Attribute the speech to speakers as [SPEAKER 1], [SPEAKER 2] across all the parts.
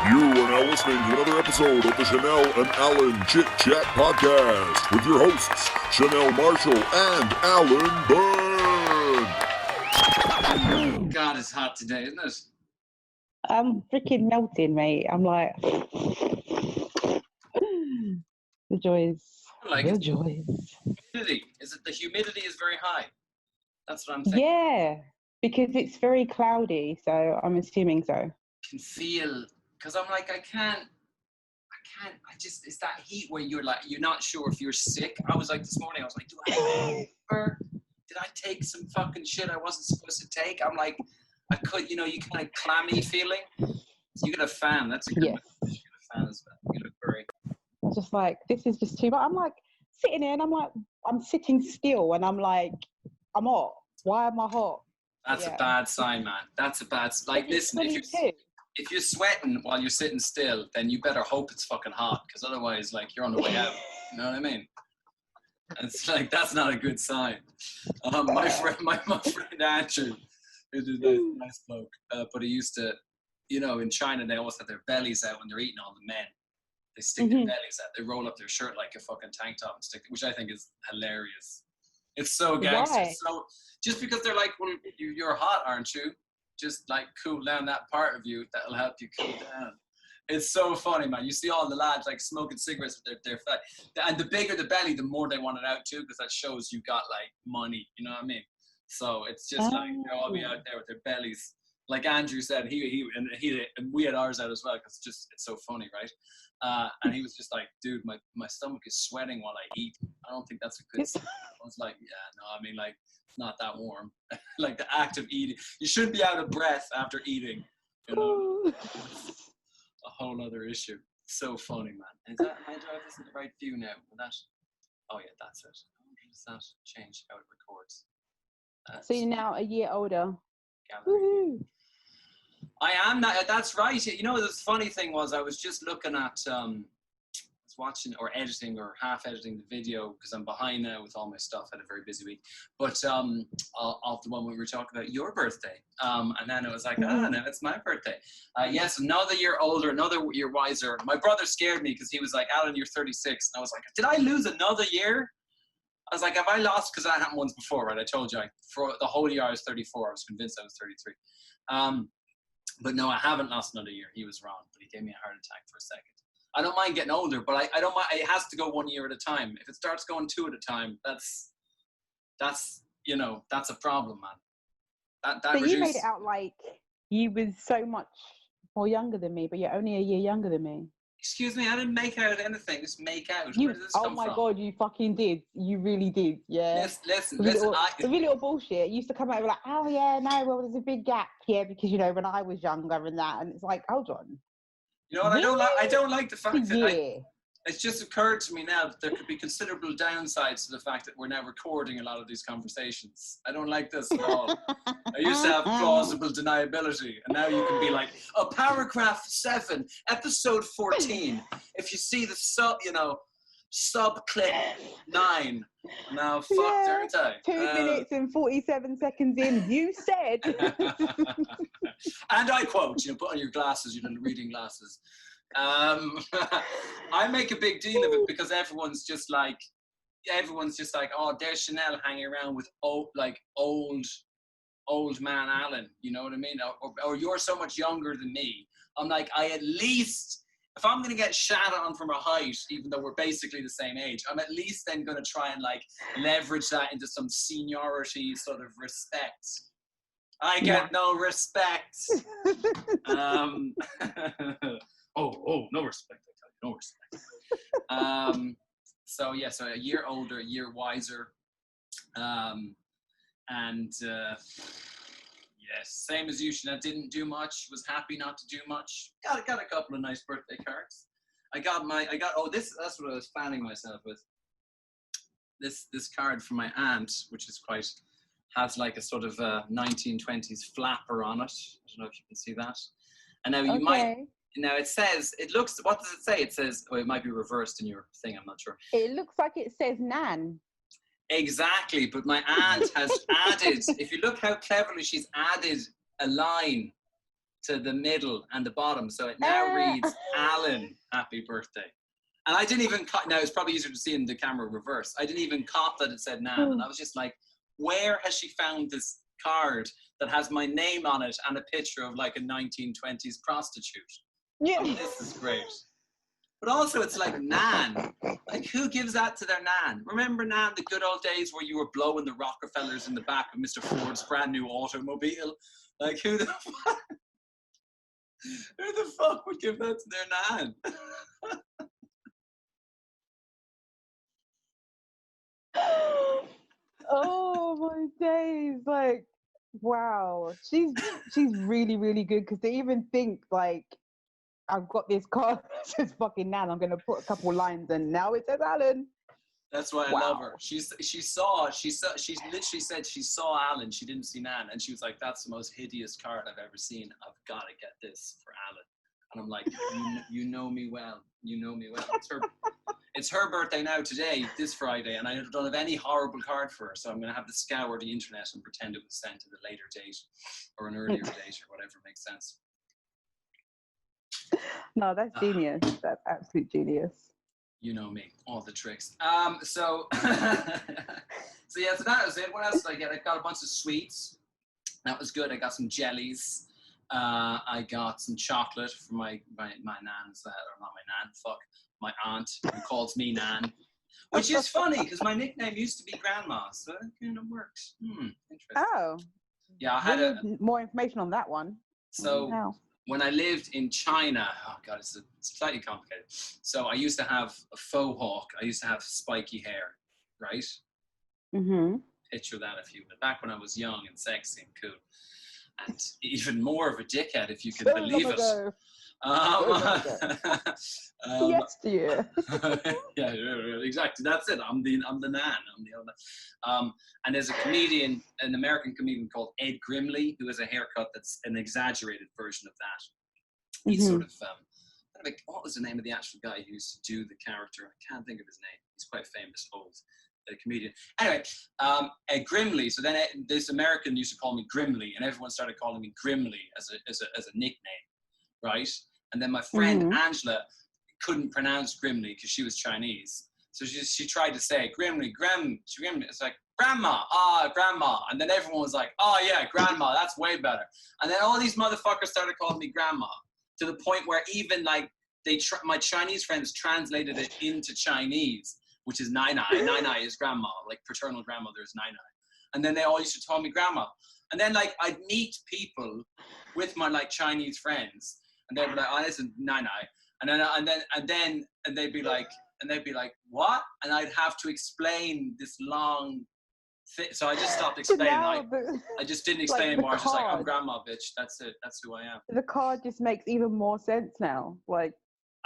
[SPEAKER 1] You are now listening to another episode of the Chanel and Alan Chit Chat Podcast with your hosts, Chanel Marshall and Alan Byrne.
[SPEAKER 2] God, it's hot today, isn't it?
[SPEAKER 3] I'm freaking melting, mate. I'm like, the joys.
[SPEAKER 2] Like
[SPEAKER 3] the
[SPEAKER 2] it.
[SPEAKER 3] joys.
[SPEAKER 2] Humidity. Is it the humidity is very high? That's what I'm thinking.
[SPEAKER 3] Yeah, because it's very cloudy, so I'm assuming so.
[SPEAKER 2] Can feel, because I'm like, I just, it's that heat where you're like, you're not sure if you're sick. I was like this morning, I was like, do I have a fever? Did I take some fucking shit I wasn't supposed to take? I'm like, I could, you kind of clammy feeling. So you get a fan, that's a good one. You get a fan as well. You look very.
[SPEAKER 3] I'm just like, this is just too much. I'm like sitting there and I'm like, I'm sitting still and I'm like, I'm hot. Why am I hot?
[SPEAKER 2] That's a bad sign, man. That's a bad, like, listen, if you're sweating while you're sitting still, then you better hope it's fucking hot, because otherwise, like, you're on the way out. You know what I mean? And it's like, that's not a good sign. My friend Andrew, who's a nice bloke, but he used to, in China, they always have their bellies out when they're eating, all the men. They stick their bellies out. They roll up their shirt like a fucking tank top and stick it, which I think is hilarious. It's so gangster.
[SPEAKER 3] Why?
[SPEAKER 2] So just because they're like, well, you're hot, aren't you? Just like cool down that part of you that'll help you cool down. It's so funny, man. You see all the lads like smoking cigarettes with their fat, and the bigger the belly, the more they want it out too, because that shows you got like money. You know what I mean? So it's just like they'll all be out there with their bellies. Like Andrew said, and we had ours out as well, because it's so funny, right? And he was just like, dude, my stomach is sweating while I eat. I don't think that's a good sign. I was like, yeah, no, I mean, like, it's not that warm. Like the act of eating, you shouldn't be out of breath after eating. A whole other issue. So funny, man. Am I driving this in the right view now? Oh yeah, that's it. Does that change how it records?
[SPEAKER 3] So you're now a year older.
[SPEAKER 2] I am not. That's right. The funny thing was, I was just looking at, watching or editing or half editing the video, because I'm behind now with all my stuff. I had a very busy week. But off the one we were talking about your birthday, and then it was like, now it's my birthday. Yes, another year older, another year wiser. My brother scared me because he was like, Alan, you're 36. And I was like, did I lose another year? I was like, have I lost? Because that happened once before, right? I told you, for the whole year I was 34. I was convinced I was 33. But no, I haven't lost another year. He was wrong, but he gave me a heart attack for a second. I don't mind getting older, but I don't mind. It has to go 1 year at a time. If it starts going 2 at a time, that's a problem, man. That
[SPEAKER 3] So you made it out like you was so much more younger than me, but you're only a year younger than me.
[SPEAKER 2] Excuse me, I didn't make out anything. Just make out.
[SPEAKER 3] Where
[SPEAKER 2] did this come from?
[SPEAKER 3] God, you fucking did. You really did. Yeah.
[SPEAKER 2] Listen.
[SPEAKER 3] The really little bullshit. It used to come out like, oh yeah, no, well there's a big gap here because when I was younger and that, and it's like, hold on.
[SPEAKER 2] You know what?
[SPEAKER 3] Really?
[SPEAKER 2] I don't like the fact that
[SPEAKER 3] Yeah.
[SPEAKER 2] it's just occurred to me now that there could be considerable downsides to the fact that we're now recording a lot of these conversations. I don't like this at all. I used to have plausible deniability, and now you can be like, paragraph 7, episode 14. If you see the sub clip 9. Now, fuck, aren't I?
[SPEAKER 3] 2 minutes and 47 seconds in, you said.
[SPEAKER 2] And I quote, put on your glasses, your reading glasses. I make a big deal of it because everyone's just like, oh, there's Chanel hanging around with old man Alan, you know what I mean? Or you're so much younger than me. I'm like, if I'm going to get shat on from a height, even though we're basically the same age, I'm at least then going to try and like leverage that into some seniority sort of respect. I get no respect. Oh, no respect, I tell you, no respect. So a year older, a year wiser. Yes, same as you, Sinead. Didn't do much. Was happy not to do much. Got a couple of nice birthday cards. That's what I was fanning myself with. This card from my aunt, which is has like a sort of 1920s flapper on it. I don't know if you can see that. And now you might. Now it looks. What does it say? It says. Oh, it might be reversed in your thing. I'm not sure.
[SPEAKER 3] It looks like it says Nan.
[SPEAKER 2] Exactly, but my aunt has added, if you look how cleverly she's added a line to the middle and the bottom. So it now reads, Alan, happy birthday. And I didn't even, now it's probably easier to see in the camera reverse. I didn't even cop that it said Nan. And I was just like, where has she found this card that has my name on it and a picture of like a 1920s prostitute?
[SPEAKER 3] Yeah.
[SPEAKER 2] Oh, this is great. But also it's like Nan. Like, who gives that to their Nan? Remember, Nan, the good old days where you were blowing the Rockefellers in the back of Mr. Ford's brand new automobile? Like, who the fuck would give that to their Nan?
[SPEAKER 3] Oh my days! Like, wow, she's really really good because they even think like, I've got this card that says fucking Nan. I'm gonna put a couple lines and now it says Alan.
[SPEAKER 2] That's why I love her. She literally said she saw Alan. She didn't see Nan, and she was like, "That's the most hideous card I've ever seen. I've got to get this for Alan." And I'm like, you know me well. You know me well. It's her birthday now today, this Friday, and I don't have any horrible card for her, so I'm going to have to scour the internet and pretend it was sent at a later date or an earlier date or whatever makes sense.
[SPEAKER 3] No, that's genius. That's absolute genius.
[SPEAKER 2] You know me, all the tricks. So that was it. What else did I get? I got a bunch of sweets. That was good. I got some jellies. I got some chocolate for my nan's, or not my nan, my aunt, who calls me Nan, which is funny because my nickname used to be Grandma, so it kind of works. Interesting.
[SPEAKER 3] Oh.
[SPEAKER 2] Yeah, I had
[SPEAKER 3] more information on that one.
[SPEAKER 2] So when I lived in China, oh God, it's slightly complicated. So I used to have a faux hawk. I used to have spiky hair, right?
[SPEAKER 3] Mm-hmm.
[SPEAKER 2] Picture that if you, back when I was young and sexy and cool. And even more of a dickhead, if you can believe it.
[SPEAKER 3] Yes, dear.
[SPEAKER 2] Yeah, exactly. That's it. I'm the Nan. I'm the owner. And there's a comedian, an American comedian called Ed Grimley, who has a haircut that's an exaggerated version of that. He's sort of what was the name of the actual guy who used to do the character? I can't think of his name. He's quite famous, old comedian. Anyway, Ed Grimley. So then this American used to call me Grimley, and everyone started calling me Grimley as a nickname, right? And then my friend Angela couldn't pronounce Grimley because she was Chinese, so she tried to say Grimley, Grimley. It's like Grandma, Grandma, and then everyone was like, oh yeah, Grandma, that's way better. And then all these motherfuckers started calling me Grandma, to the point where even like my Chinese friends translated it into Chinese, which is Nai Nai. Nai Nai is grandma, like paternal grandmother is Nai Nai. And then they all used to call me Grandma. And then like I'd meet people with my like Chinese friends, and they'd be like, oh, this is Nai Nai. And they'd be like, what? And I'd have to explain this long thing. So I just stopped explaining. I just didn't explain anymore. I was just like, I'm Grandma, bitch. That's it. That's who I am.
[SPEAKER 3] The card just makes even more sense now. Like,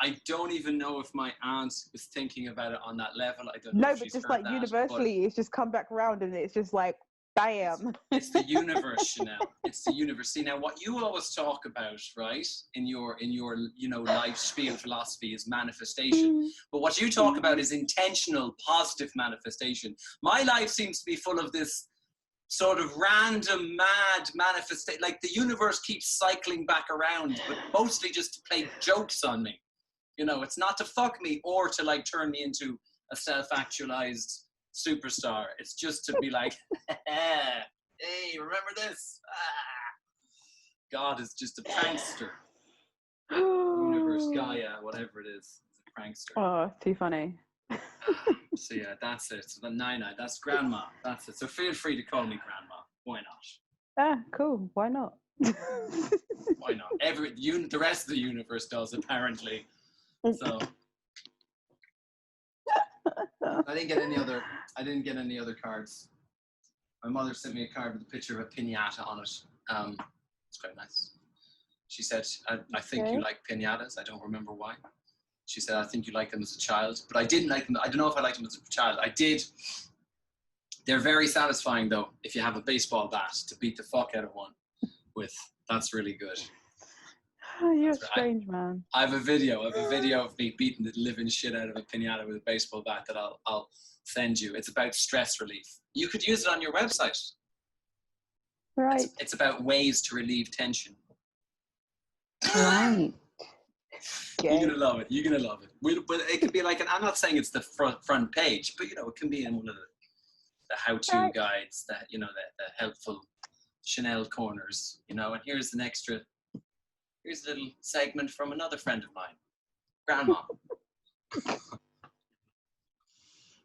[SPEAKER 2] I don't even know if my aunt was thinking about it on that level. I don't know.
[SPEAKER 3] No, but just like that, universally, it's just come back around and it's just like, bam.
[SPEAKER 2] It's the universe, Chanel. It's the universe. See, now what you always talk about, right, in your life spiel philosophy is manifestation. But what you talk about is intentional, positive manifestation. My life seems to be full of this sort of random, mad manifestation. Like the universe keeps cycling back around, but mostly just to play jokes on me. You know, it's not to fuck me or to like turn me into a self-actualized superstar. It's just to be like, hey, remember this? God is just a prankster. Universe, Gaia, whatever it is a prankster.
[SPEAKER 3] Oh, too funny.
[SPEAKER 2] So yeah, that's it. So the Nina, that's Grandma. That's it. So feel free to call me Grandma. Why not?
[SPEAKER 3] Cool. Why not?
[SPEAKER 2] Why not? The rest of the universe does, apparently. So I didn't get any other cards. My mother sent me a card with a picture of a piñata on it. It's quite nice. She said, I think you like piñatas. I don't remember why. She said, I think you liked them as a child, but I didn't like them. I don't know if I liked them as a child. I did. They're very satisfying though, if you have a baseball bat to beat the fuck out of one with. That's really good.
[SPEAKER 3] Oh, you're a strange man.
[SPEAKER 2] I have a video of me beating the living shit out of a piñata with a baseball bat that I'll send you. It's about stress relief. You could use it on your website.
[SPEAKER 3] Right.
[SPEAKER 2] It's about ways to relieve tension.
[SPEAKER 3] Right.
[SPEAKER 2] You're gonna love it. You're gonna love it. But it could be like, and I'm not saying it's the front page, but it can be in one of the how-to guides, that the helpful Chanel corners, and here's an extra. Here's a little segment from another friend of mine, Grandma.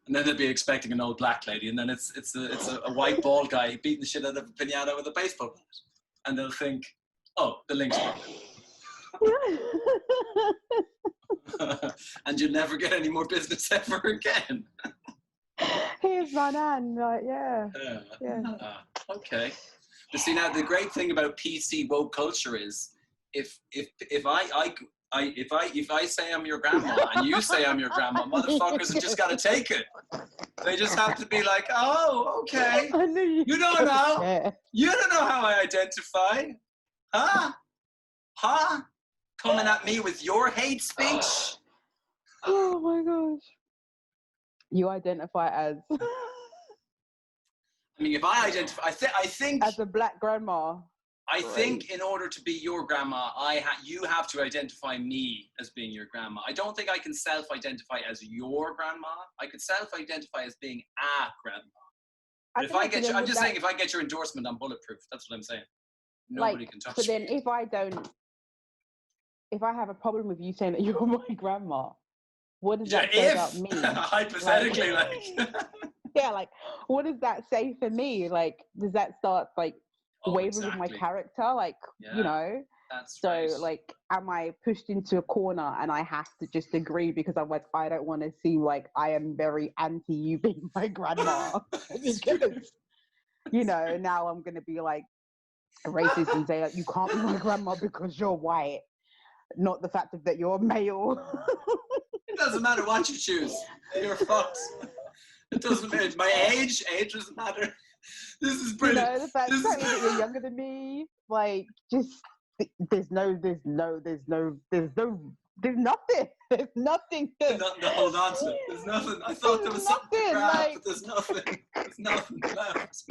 [SPEAKER 2] And then they'd be expecting an old black lady, and then it's a white bald guy beating the shit out of a piñata with a baseball bat, and they'll think, oh, the link's broken. And you'll never get any more business ever again.
[SPEAKER 3] Here's my nan, yeah.
[SPEAKER 2] Okay. But see, now the great thing about PC woke culture is, if I say I'm your grandma and you say I'm your grandma, motherfuckers have just got to take it. They just have to be like, oh, okay. You don't know.
[SPEAKER 3] Yeah.
[SPEAKER 2] You don't know how I identify. Huh? Coming at me with your hate speech?
[SPEAKER 3] Oh my gosh. You identify as...
[SPEAKER 2] I mean, if I identify, I think...
[SPEAKER 3] As a black grandma.
[SPEAKER 2] I think in order to be your grandma, you have to identify me as being your grandma. I don't think I can self-identify as your grandma. I could self-identify as being a grandma. But if I get you, I'm just saying, if I get your endorsement, I'm bulletproof. That's what I'm saying. Nobody can touch me.
[SPEAKER 3] But then if I have a problem with you saying that you're my grandma, what does that say about me?
[SPEAKER 2] Hypothetically,
[SPEAKER 3] yeah, what does that say for me? Does that start wavering with my character?
[SPEAKER 2] That's
[SPEAKER 3] so
[SPEAKER 2] right.
[SPEAKER 3] Am I pushed into a corner and I have to just agree because I'm I don't want to seem like I am very anti you being my grandma? Because now I'm gonna be racist and say you can't be my grandma because you're white, not the fact that you're male.
[SPEAKER 2] It doesn't matter what you choose, you're fucked. It doesn't matter. My age doesn't matter. This is brilliant.
[SPEAKER 3] The fact that you're younger than me, there's nothing. There's nothing to
[SPEAKER 2] hold on to. There's nothing. I thought there was something to grab, but there's nothing. There's nothing left.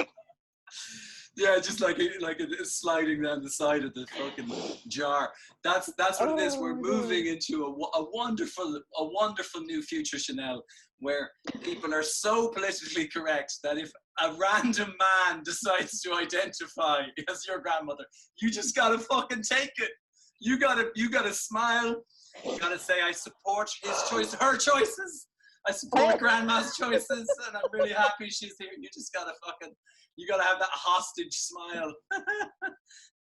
[SPEAKER 2] Yeah, just like it's sliding down the side of the fucking jar. That's what it is. We're moving into a wonderful new future, Chanel, where people are so politically correct that if a random man decides to identify as your grandmother, you just gotta fucking take it. You gotta smile. You gotta say, I support his choice, her choices. I support grandma's choices, and I'm really happy she's here. You just gotta have that hostage smile.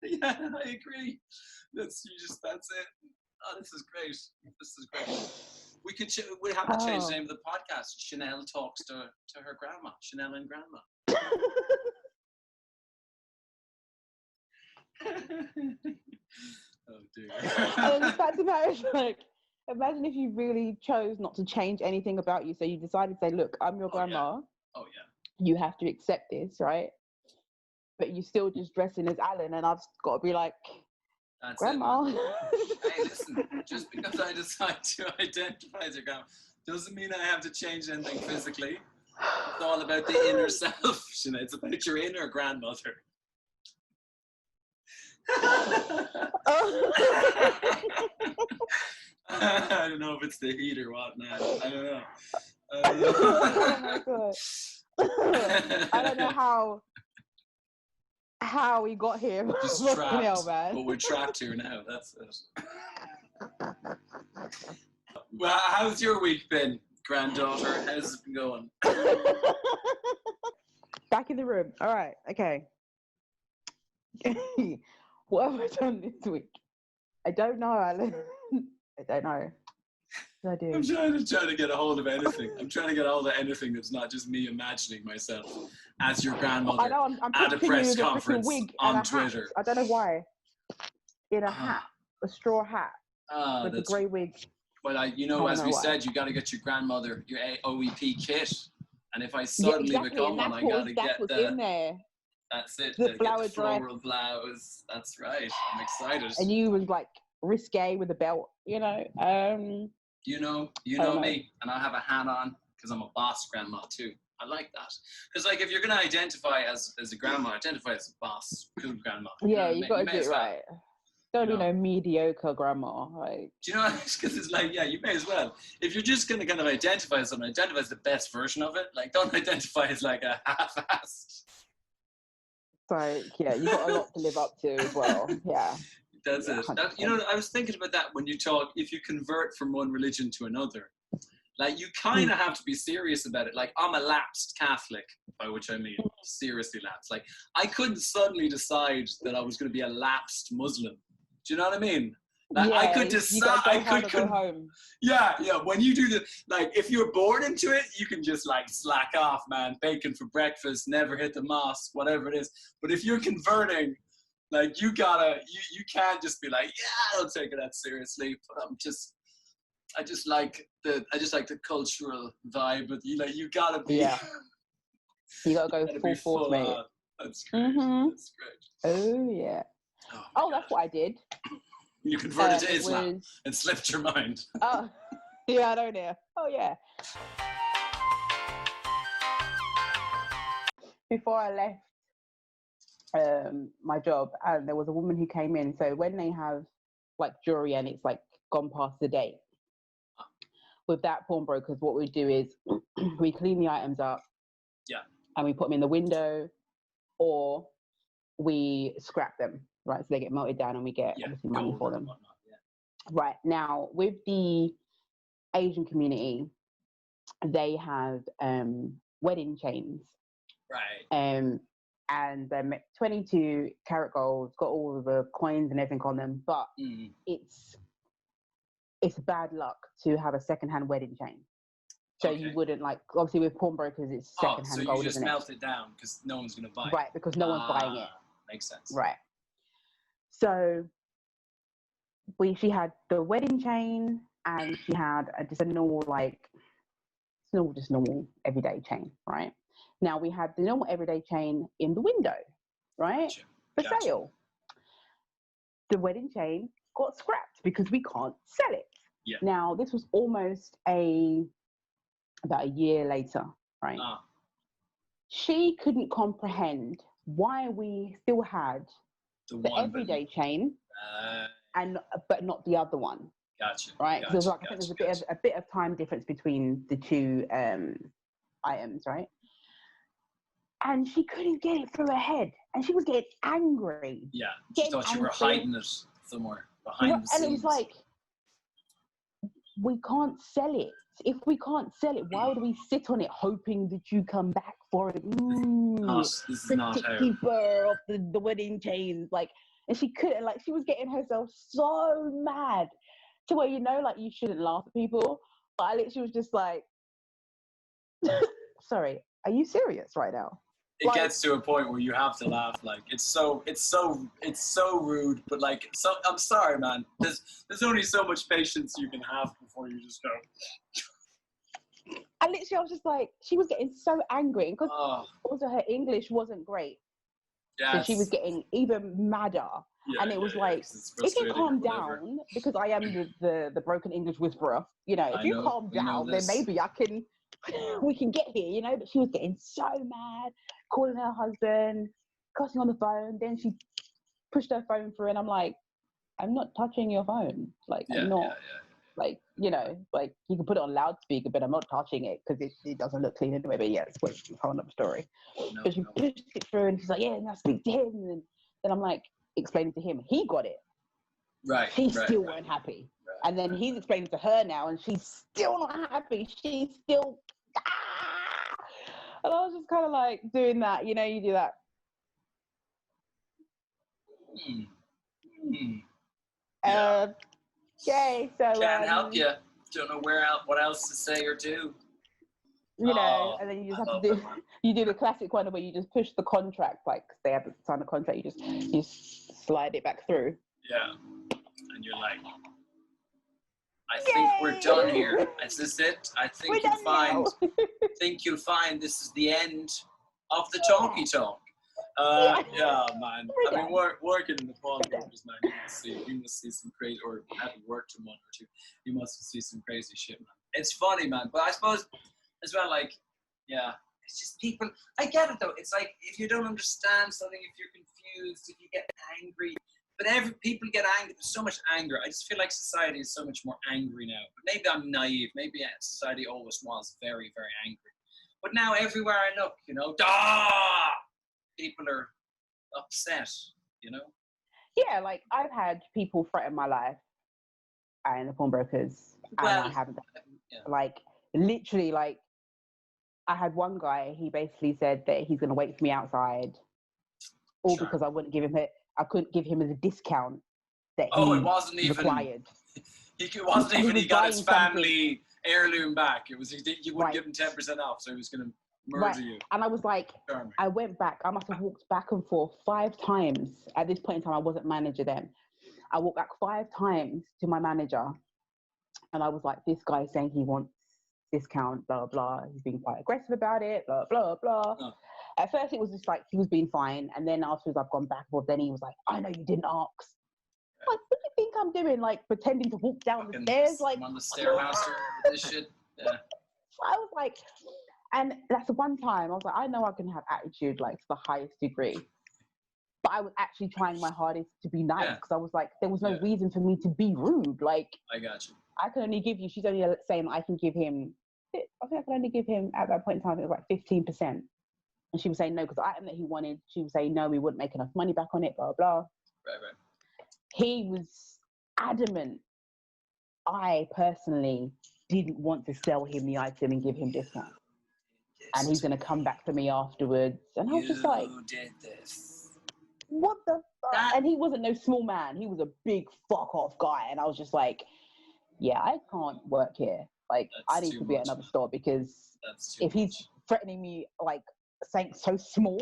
[SPEAKER 2] Yeah, I agree. That's it. Oh, this is great. We have to change the name of the podcast. Chanel talks to her grandma. Chanel and grandma. Oh dear.
[SPEAKER 3] And the fact about it is imagine if you really chose not to change anything about you. So you decided to say, look, I'm your grandma.
[SPEAKER 2] Oh yeah.
[SPEAKER 3] You have to accept this, right? But you still just dressing as Alan, and I've got to be like, that's grandma.
[SPEAKER 2] Hey, listen, just because I decide to identify as your grandma doesn't mean I have to change anything physically. It's all about the inner self, Sinead. It's about your inner grandmother. I don't know if it's the heat or what now. I don't know.
[SPEAKER 3] Oh my god. I don't know how we got here.
[SPEAKER 2] Just trapped. But we're trapped here now. That's it. Well, how's your week been, granddaughter? How's it been going?
[SPEAKER 3] Back in the room. All right. Okay. What have I done this week? I don't know, Alan. I don't know. What did I do?
[SPEAKER 2] I'm trying to get a hold of anything. I'm trying to get a hold of anything that's not just me imagining myself as your grandmother
[SPEAKER 3] I'm
[SPEAKER 2] at a press conference
[SPEAKER 3] wig
[SPEAKER 2] on Twitter.
[SPEAKER 3] I don't know why. In a hat, a straw hat with a grey wig.
[SPEAKER 2] Well, as we said, you got to get your grandmother your OEP kit, and if I suddenly become one, I got to get
[SPEAKER 3] in there.
[SPEAKER 2] That's it.
[SPEAKER 3] The flower
[SPEAKER 2] floral blouse. That's right. I'm excited.
[SPEAKER 3] And you was risque with a belt,
[SPEAKER 2] You know me, and I have a hat on because I'm a boss grandma too. I like that because, if you're gonna identify as a grandma, identify as a boss, cool grandma.
[SPEAKER 3] Yeah, you got to do it right. Don't be no mediocre grandma. Like,
[SPEAKER 2] do you know? Because it's like, yeah, you may as well. If you're just going to kind of identify something, identify as the best version of it. Like, don't identify as like a half-assed.
[SPEAKER 3] So yeah, you got a lot to live up to as well. Yeah.
[SPEAKER 2] That's it. That, you know, I was thinking about that when you talk, if you convert from one religion to another, like you kind of have to be serious about it. Like I'm a lapsed Catholic, by which I mean seriously lapsed. Like I couldn't suddenly decide that I was going to be a lapsed Muslim. Do you know what I mean? Like
[SPEAKER 3] yeah,
[SPEAKER 2] I could decide. I could
[SPEAKER 3] go home.
[SPEAKER 2] Yeah, yeah. When you do the like, if you're born into it, you can just like slack off, man. Bacon for breakfast, never hit the mosque, whatever it is. But if you're converting, like you can't just be like, yeah, I don't take it that seriously. But I just like the cultural vibe. But you gotta be.
[SPEAKER 3] Yeah. You gotta go full force, mate.
[SPEAKER 2] That's great.
[SPEAKER 3] Mm-hmm.
[SPEAKER 2] That's great.
[SPEAKER 3] Oh yeah. Oh, that's what I did.
[SPEAKER 2] You converted to Islam and slipped your mind.
[SPEAKER 3] Oh, yeah, I don't know. Oh, yeah. Before I left my job, and there was a woman who came in. So when they have like jewelry and it's like gone past the date, with that pawnbrokers, what we do is we clean the items up.
[SPEAKER 2] Yeah.
[SPEAKER 3] And we put them in the window, or we scrap them. Right, so they get melted down and we get obviously money for them. Right, now with the Asian community, they have wedding chains.
[SPEAKER 2] Right.
[SPEAKER 3] And they're 22 karat gold, got all of the coins and everything on them, but it's bad luck to have a secondhand wedding chain. So you wouldn't like, obviously with pawnbrokers, it's secondhand gold,
[SPEAKER 2] so you just
[SPEAKER 3] isn't
[SPEAKER 2] melt it down because no one's going to buy it.
[SPEAKER 3] Right, because no one's buying it.
[SPEAKER 2] Makes sense.
[SPEAKER 3] Right. So she had the wedding chain, and she had just a normal, just normal everyday chain, right? Now we had the normal everyday chain in the window, right? For sale. The wedding chain got scrapped because we can't sell it.
[SPEAKER 2] Yeah.
[SPEAKER 3] Now this was almost about a year later, right? She couldn't comprehend why we still had the everyday chain, but not the other one.
[SPEAKER 2] Gotcha.
[SPEAKER 3] Right? Because I think there's a bit of time difference between the two items, right? And she couldn't get it through her head, and she was getting angry.
[SPEAKER 2] Yeah, she thought you were hiding it somewhere behind the scenes.
[SPEAKER 3] And it was like, we can't sell it. If we can't sell it, why would we sit on it hoping that you come back for it? Ooh,
[SPEAKER 2] this is not how.
[SPEAKER 3] Keeper of the wedding chains, like, and she couldn't, like, she was getting herself so mad to where, like, you shouldn't laugh at people. But I literally was just like, sorry, are you serious right now?
[SPEAKER 2] It gets to a point where you have to laugh. Like it's so rude, but like, so I'm sorry, man. There's only so much patience you can have before you just go.
[SPEAKER 3] And literally, I was just like, she was getting so angry because also her English wasn't great. Yeah. So she was getting even madder. Yeah, and it was like, if you calm down, because I am the broken English whisperer, if you calm down, then maybe we can get here, But she was getting so mad, calling her husband, cussing on the phone. Then she pushed her phone through, and I'm like, I'm not touching your phone. Like, I'm not. Like, like you can put it on loudspeaker, but I'm not touching it because it doesn't look clean anyway. But yeah, it's a whole other story. But she pushed it through, and she's like, yeah, and I speak to him. And then I'm like, explaining to him, he got it.
[SPEAKER 2] Right.
[SPEAKER 3] She still weren't happy. Right, and then he's explaining to her now, and she's still not happy. She's still, And I was just kind of like doing that, you do that. Okay, so
[SPEAKER 2] can't help you. Don't know what else to say or do.
[SPEAKER 3] And then you just have to do the classic one where you just push the contract, like they haven't signed the contract, you just slide it back through.
[SPEAKER 2] Yeah, and you're like, I think we're done here. Is this it? I think you'll find this is the end of the talkie talk. Yeah, man. I mean, working in the pawnbrokers, man. You must see some crazy, or having worked in one or two, you must see some crazy shit, man. It's funny, man. But I suppose as well, like, yeah, it's just people. I get it though. It's like if you don't understand something, if you're confused, if you get angry, but people get angry. There's so much anger. I just feel like society is so much more angry now. But maybe I'm naive. Maybe society always was very, very angry. But now everywhere I look, you know, people are upset, you know?
[SPEAKER 3] Yeah, like I've had people threaten my life and the pawnbrokers, and
[SPEAKER 2] Well,
[SPEAKER 3] I haven't.
[SPEAKER 2] yeah.
[SPEAKER 3] Like literally, like I had one guy. He basically said that he's going to wait for me outside, all
[SPEAKER 2] Sure.
[SPEAKER 3] because I wouldn't give him it. I couldn't give him as a discount that
[SPEAKER 2] Oh,
[SPEAKER 3] he
[SPEAKER 2] it wasn't even
[SPEAKER 3] required.
[SPEAKER 2] It wasn't even
[SPEAKER 3] was
[SPEAKER 2] he got his
[SPEAKER 3] buying
[SPEAKER 2] family heirloom back. It was you wouldn't
[SPEAKER 3] Right.
[SPEAKER 2] give him 10% off, so he was going to murder
[SPEAKER 3] Right.
[SPEAKER 2] you.
[SPEAKER 3] And I was like,
[SPEAKER 2] Charming.
[SPEAKER 3] I went back. I must have walked back and forth 5 times. At this point in time, I wasn't manager then. I walked back 5 times to my manager, and I was like, this guy's saying he wants discount, blah, blah. He's being quite aggressive about it, blah, blah, blah.
[SPEAKER 2] Oh.
[SPEAKER 3] At first, it was just like he was being fine. And then afterwards, I've gone back and forth. Then he was like, I know you didn't ask. Like, what do you think I'm doing? Like, pretending to walk down the stairs? Like,
[SPEAKER 2] I'm on the Stairmaster with this shit. Yeah.
[SPEAKER 3] I was like, and that's the one time I was like, I know I can have attitude like to the highest degree. But I was actually trying my hardest to be nice because I was like, there was no reason for me to be rude. Like,
[SPEAKER 2] I got you.
[SPEAKER 3] I can only give you, she's only saying I can give him, I think I can only give him at that point in time, it was like 15%. And she was saying no, because the item that he wanted, she was saying no, we wouldn't make enough money back on it, blah, blah.
[SPEAKER 2] Right.
[SPEAKER 3] He was adamant. I personally didn't want to sell him the item and give him discount. And he's going to come back to me afterwards. And I was just like,
[SPEAKER 2] you did this.
[SPEAKER 3] What the fuck? And he wasn't no small man. He was a big fuck off guy. And I was just like, yeah, I can't work here. Like, I need to be at another store because if he's threatening me, like, saying so small,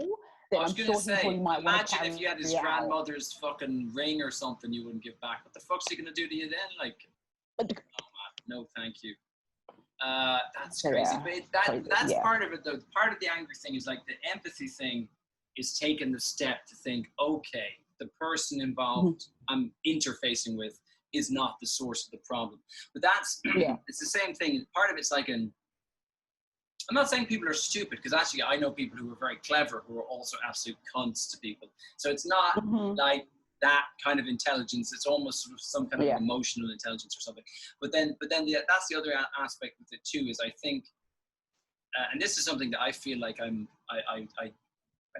[SPEAKER 3] then I'm sure he probably might want to
[SPEAKER 2] imagine if you had his grandmother's fucking ring or something you wouldn't give back. What the fuck's he going to do to you then? Like, oh, man, no, thank you. That's crazy. But that's part of it, though. Part of the angry thing is like the empathy thing is taking the step to think, okay, the person involved I'm interfacing with is not the source of the problem. But that's, it's the same thing. Part of it's like I'm not saying people are stupid, because actually I know people who are very clever who are also absolute cunts to people. So it's not like that kind of intelligence. It's almost sort of some kind of emotional intelligence or something. But then that's the other aspect with it too, is I think, and this is something that I feel like I don't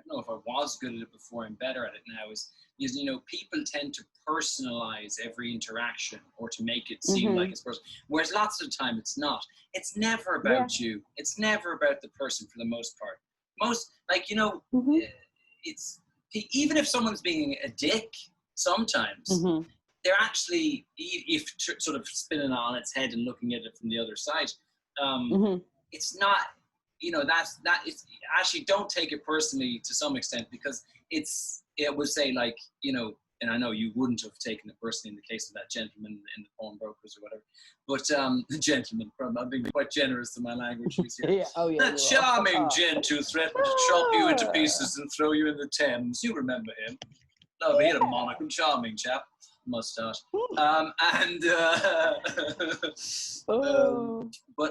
[SPEAKER 2] know if I was good at it before, I'm better at it now, is you know, people tend to personalize every interaction or to make it seem like it's personal. Whereas lots of the time it's not. It's never about you. It's never about the person for the most part. Most, like, you know, it's, even if someone's being a dick, sometimes they're actually, if sort of spinning on its head and looking at it from the other side, it's not, you know, it's actually, don't take it personally to some extent, because it would say, like, you know, and I know you wouldn't have taken it personally in the case of that gentleman in the pawnbrokers or whatever, but the gentleman, I'm being quite generous to my language use here. That charming gent who threatened to chop you into pieces and throw you in the Thames. You remember him? Lovely, he had a monocle, charming chap, mustache. But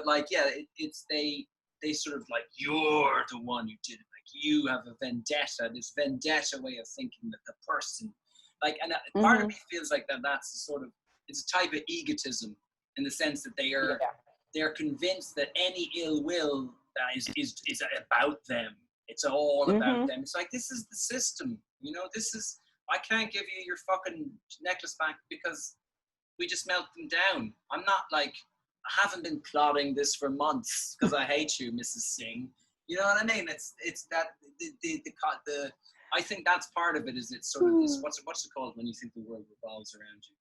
[SPEAKER 2] like, yeah, it's they sort of like, you're the one who did it. Like, you have a vendetta, this vendetta way of thinking that the person, like, and part of me feels like that's sort of, it's a type of egotism in the sense that they're convinced that any ill will is about them. It's all about them. It's like, this is the system, you know, I can't give you your fucking necklace back because we just melt them down. I'm not like, I haven't been plotting this for months because I hate you, Mrs. Singh. You know what I mean? It's that the I think that's part of it. Is it's sort of this, what's it called when you think the world revolves around you?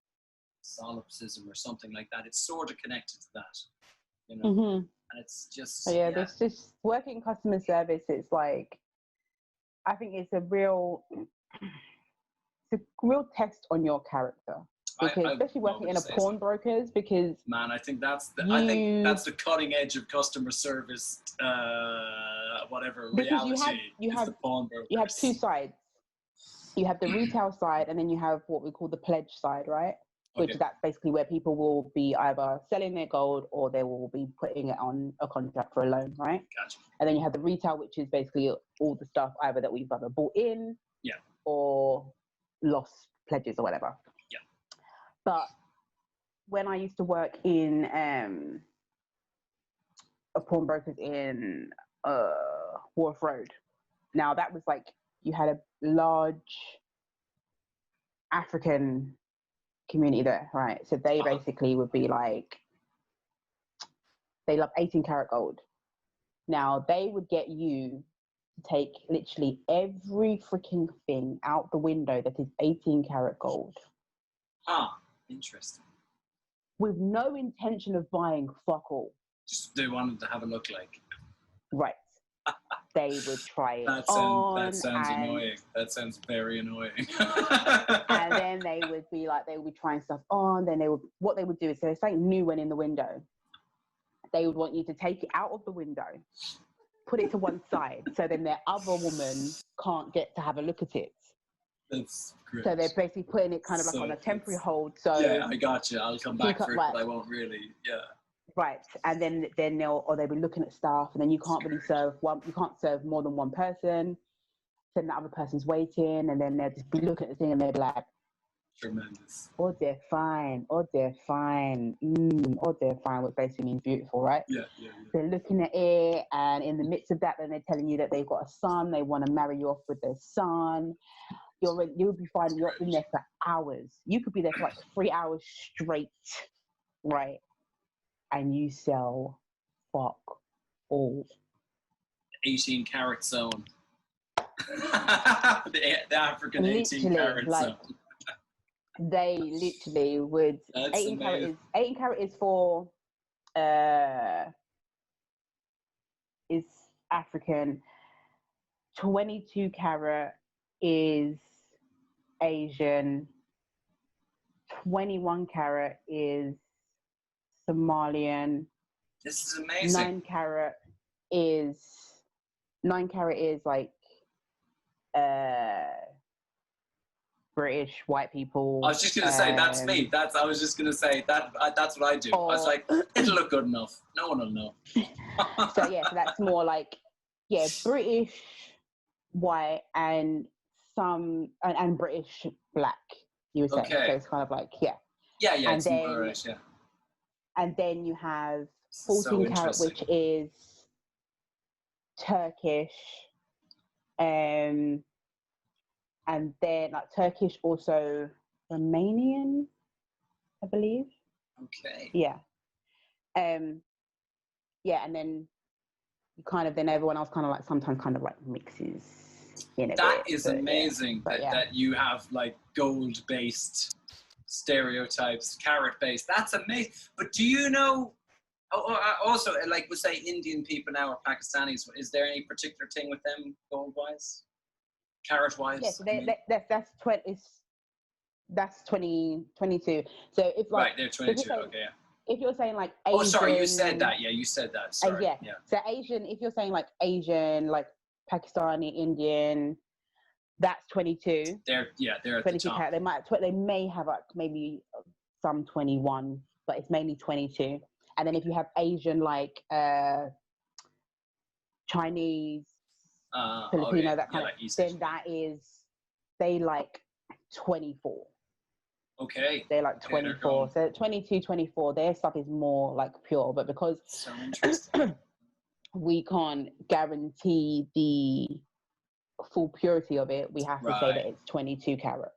[SPEAKER 2] Solipsism or something like that. It's sort of connected to that, you know. And it's just
[SPEAKER 3] there's just working customer service. It's like, I think it's a real test on your character. Because especially working in a pawnbrokers, because
[SPEAKER 2] man, I think that's the cutting edge of customer service, whatever reality. You have
[SPEAKER 3] two sides. You have the retail side, and then you have what we call the pledge side, right? Which that's basically where people will be either selling their gold or they will be putting it on a contract for a loan, right?
[SPEAKER 2] Gotcha.
[SPEAKER 3] And then you have the retail, which is basically all the stuff either that we've either bought in, or lost pledges or whatever.
[SPEAKER 2] Yeah.
[SPEAKER 3] But when I used to work in a pawnbrokers in Wharf Road, now that was like, you had a large African community there, right? So they basically would be like, they love 18 karat gold. Now they would get you to take literally every freaking thing out the window that is 18 karat gold.
[SPEAKER 2] Interesting.
[SPEAKER 3] With no intention of buying fuck all.
[SPEAKER 2] Just they wanted to have a look like.
[SPEAKER 3] Right. They would try it
[SPEAKER 2] That sounds annoying. That sounds very annoying.
[SPEAKER 3] And then they would be like, they would be trying stuff on. Then what they would do is, so if something new went in the window, they would want you to take it out of the window, put it to one side, so then their other woman can't get to have a look at it.
[SPEAKER 2] That's great.
[SPEAKER 3] So they're basically putting it kind of like on a temporary hold. So
[SPEAKER 2] yeah, I got you. I'll come back for it, but I won't really. Yeah.
[SPEAKER 3] Right, and then they'll be looking at stuff, and then you can't really serve one. You can't serve more than one person. Then the other person's waiting, and then they'll just be looking at the thing, and they'll be like,
[SPEAKER 2] "Tremendous."
[SPEAKER 3] Oh, they're fine. Oh, they're fine. Oh, they're fine. Which basically means beautiful, right?
[SPEAKER 2] Yeah.
[SPEAKER 3] They're looking at it, and in the midst of that, then they're telling you that they've got a son. They want to marry you off with their son. You'll be fine. You're in there for hours. You could be there for like 3 hours straight, right? And you sell fuck all.
[SPEAKER 2] 18 karat zone. the African 18 karat zone.
[SPEAKER 3] They literally would.
[SPEAKER 2] That's
[SPEAKER 3] 18
[SPEAKER 2] amazing.
[SPEAKER 3] 18 karat is for is African. 22 karat is Asian. 21 karat is Somalian.
[SPEAKER 2] This is amazing.
[SPEAKER 3] 9 karat is like British white people.
[SPEAKER 2] I was just gonna say that's me. I was just gonna say that. That's what I do. I was like, it'll look good enough. No one will know.
[SPEAKER 3] So that's more like British white and some and British black. You would say.
[SPEAKER 2] Okay.
[SPEAKER 3] So it's kind of like
[SPEAKER 2] Yeah.
[SPEAKER 3] And
[SPEAKER 2] it's
[SPEAKER 3] then,
[SPEAKER 2] British, yeah.
[SPEAKER 3] And then you have
[SPEAKER 2] So
[SPEAKER 3] 14 karat, which is Turkish, and then like Turkish, also Romanian, I believe.
[SPEAKER 2] Okay.
[SPEAKER 3] Yeah. And then you kind of, then everyone else kind of like sometimes kind of like mixes in a
[SPEAKER 2] That
[SPEAKER 3] bit.
[SPEAKER 2] is amazing that you have like gold based stereotypes, carat based. That's amazing. But do you know? Also, like we say, Indian people now or Pakistanis. Is there any particular thing with them, gold wise, carat wise?
[SPEAKER 3] Yes, that's 2022. So if like
[SPEAKER 2] they're 22. Okay, yeah.
[SPEAKER 3] If you're saying like Asian,
[SPEAKER 2] sorry, you said that. Yeah, you said that. Sorry.
[SPEAKER 3] Yeah. So Asian, if you're saying like Asian, like Pakistani, Indian, that's 22.
[SPEAKER 2] They're at
[SPEAKER 3] 22
[SPEAKER 2] the top.
[SPEAKER 3] Carat. They may have like maybe some 21, but it's mainly 22. And then if you have Asian, like Chinese, Filipino, that kind of, then they like 24.
[SPEAKER 2] Okay.
[SPEAKER 3] They're like 24. So 22, 24, their stuff is more like pure. But because
[SPEAKER 2] so interesting.
[SPEAKER 3] we can't guarantee the full purity of it, we have to say that it's 22 karat.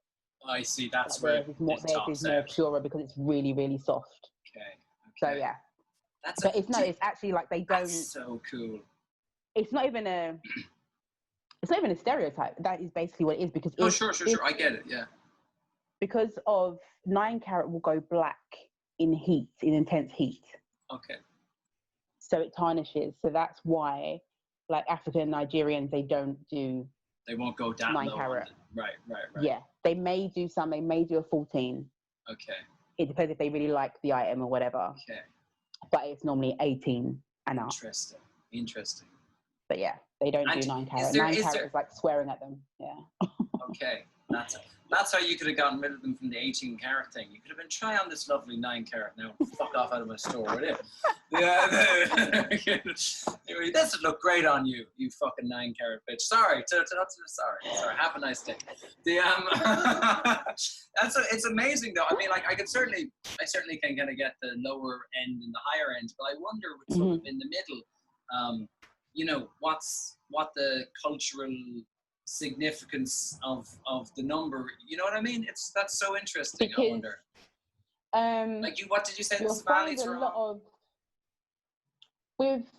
[SPEAKER 2] I see. That's
[SPEAKER 3] like
[SPEAKER 2] where
[SPEAKER 3] theirs is more purer because it's really, really soft.
[SPEAKER 2] Okay.
[SPEAKER 3] So yeah. It's actually like they don't.
[SPEAKER 2] That's so cool.
[SPEAKER 3] It's not even a stereotype. That is basically what it is because.
[SPEAKER 2] Sure. I get it. Yeah.
[SPEAKER 3] Because of 9 karat will go black in intense heat.
[SPEAKER 2] Okay.
[SPEAKER 3] So it tarnishes. So that's why, like African Nigerians, they
[SPEAKER 2] won't go down
[SPEAKER 3] 9
[SPEAKER 2] low.
[SPEAKER 3] karat.
[SPEAKER 2] Right.
[SPEAKER 3] Yeah, they may do a 14.
[SPEAKER 2] Okay.
[SPEAKER 3] It depends if they really like the item or whatever.
[SPEAKER 2] Okay.
[SPEAKER 3] But it's normally 18 and up.
[SPEAKER 2] Interesting.
[SPEAKER 3] But yeah, they don't do 9 karat. 9 karat is like swearing at them. Yeah.
[SPEAKER 2] Okay. That's how you could have gotten rid of them from the 18 carat thing. You could have been try on this lovely 9 carat now. Fuck off out of my store, will you? Yeah. This would look great on you, you fucking 9 carat bitch. Sorry. Sorry. Have a nice day. It's amazing though. I mean, like I certainly can kind of get the lower end and the higher end, but I wonder what's sort of in the middle. You know, what the cultural significance of the number, you know what I mean? That's so interesting. Because, I wonder. Like what did you say? The Somalis are on?
[SPEAKER 3] With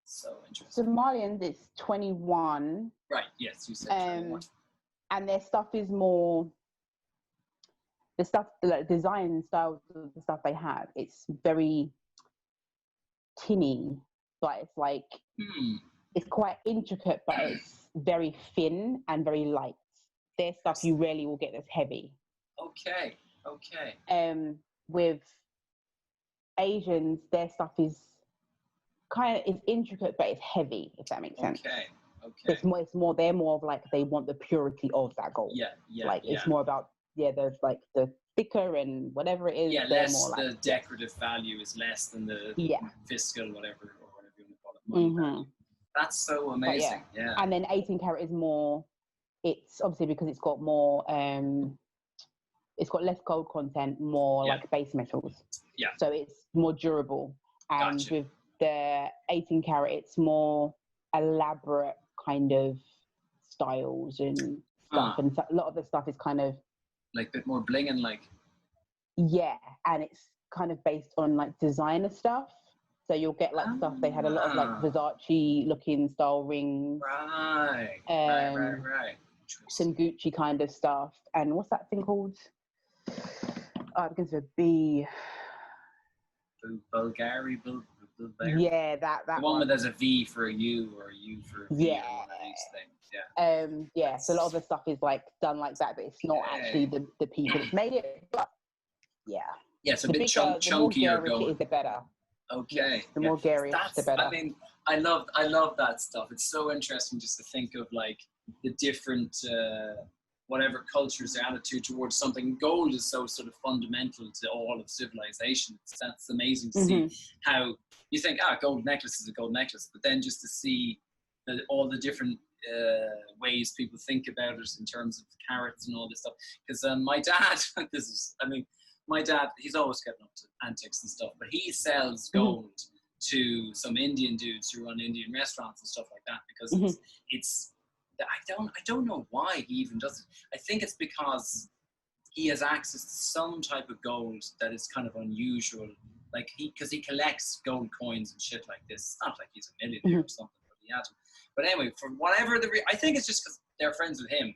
[SPEAKER 2] so interesting.
[SPEAKER 3] Somalians, it's 21.
[SPEAKER 2] Right. Yes, you said 21.
[SPEAKER 3] And their stuff is more. The stuff, like design and styles of the stuff they have, it's very tinny, but it's like it's quite intricate, but it's very thin and very light. Their stuff you rarely will get that's heavy. Okay. With Asians, their stuff is kind of is intricate, but it's heavy. If that makes sense. Okay. It's more. They're more of like they want the purity of that gold. Yeah. Like it's more about there's like the thicker and whatever it is.
[SPEAKER 2] Yeah, less more like, the decorative value is less than the fiscal whatever or whatever you want to call it. Money value. That's so amazing. Yeah. And
[SPEAKER 3] then 18 karat is more. It's obviously because it's got more. It's got less gold content, more like base metals. Yeah. So it's more durable. And with the 18 karat, it's more elaborate kind of styles and stuff. And so a lot of the stuff is kind of
[SPEAKER 2] like a bit more bling and like.
[SPEAKER 3] Yeah, and it's kind of based on like designer stuff. So you'll get like stuff. They had a lot of like Versace looking style rings.
[SPEAKER 2] Right.
[SPEAKER 3] Some Gucci kind of stuff. And what's that thing called? It begins with B.
[SPEAKER 2] Bulgari.
[SPEAKER 3] Yeah, that
[SPEAKER 2] the one where there's a V for a U or a U for a V. Or one of these things.
[SPEAKER 3] Yeah. So a lot of the stuff is like done like that, but it's not actually the people that made it. But yeah.
[SPEAKER 2] Yeah, it's a bit chunkier gold.
[SPEAKER 3] Is the better.
[SPEAKER 2] Okay.
[SPEAKER 3] The more garish, the better.
[SPEAKER 2] I mean, I love that stuff. It's so interesting just to think of like the different whatever cultures, their attitude towards something. Gold is so sort of fundamental to all of civilization. That's amazing to see how you think, gold necklace is a gold necklace, but then just to see all the different ways people think about it in terms of carats and all this stuff. Because my dad, my dad, he's always getting up to antics and stuff, but he sells gold to some Indian dudes who run Indian restaurants and stuff like that because it's I don't know why he even does it. I think it's because he has access to some type of gold that is kind of unusual. Like because he collects gold coins and shit like this. It's not like he's a millionaire or something, but he had them. But anyway, for whatever I think it's just because they're friends with him.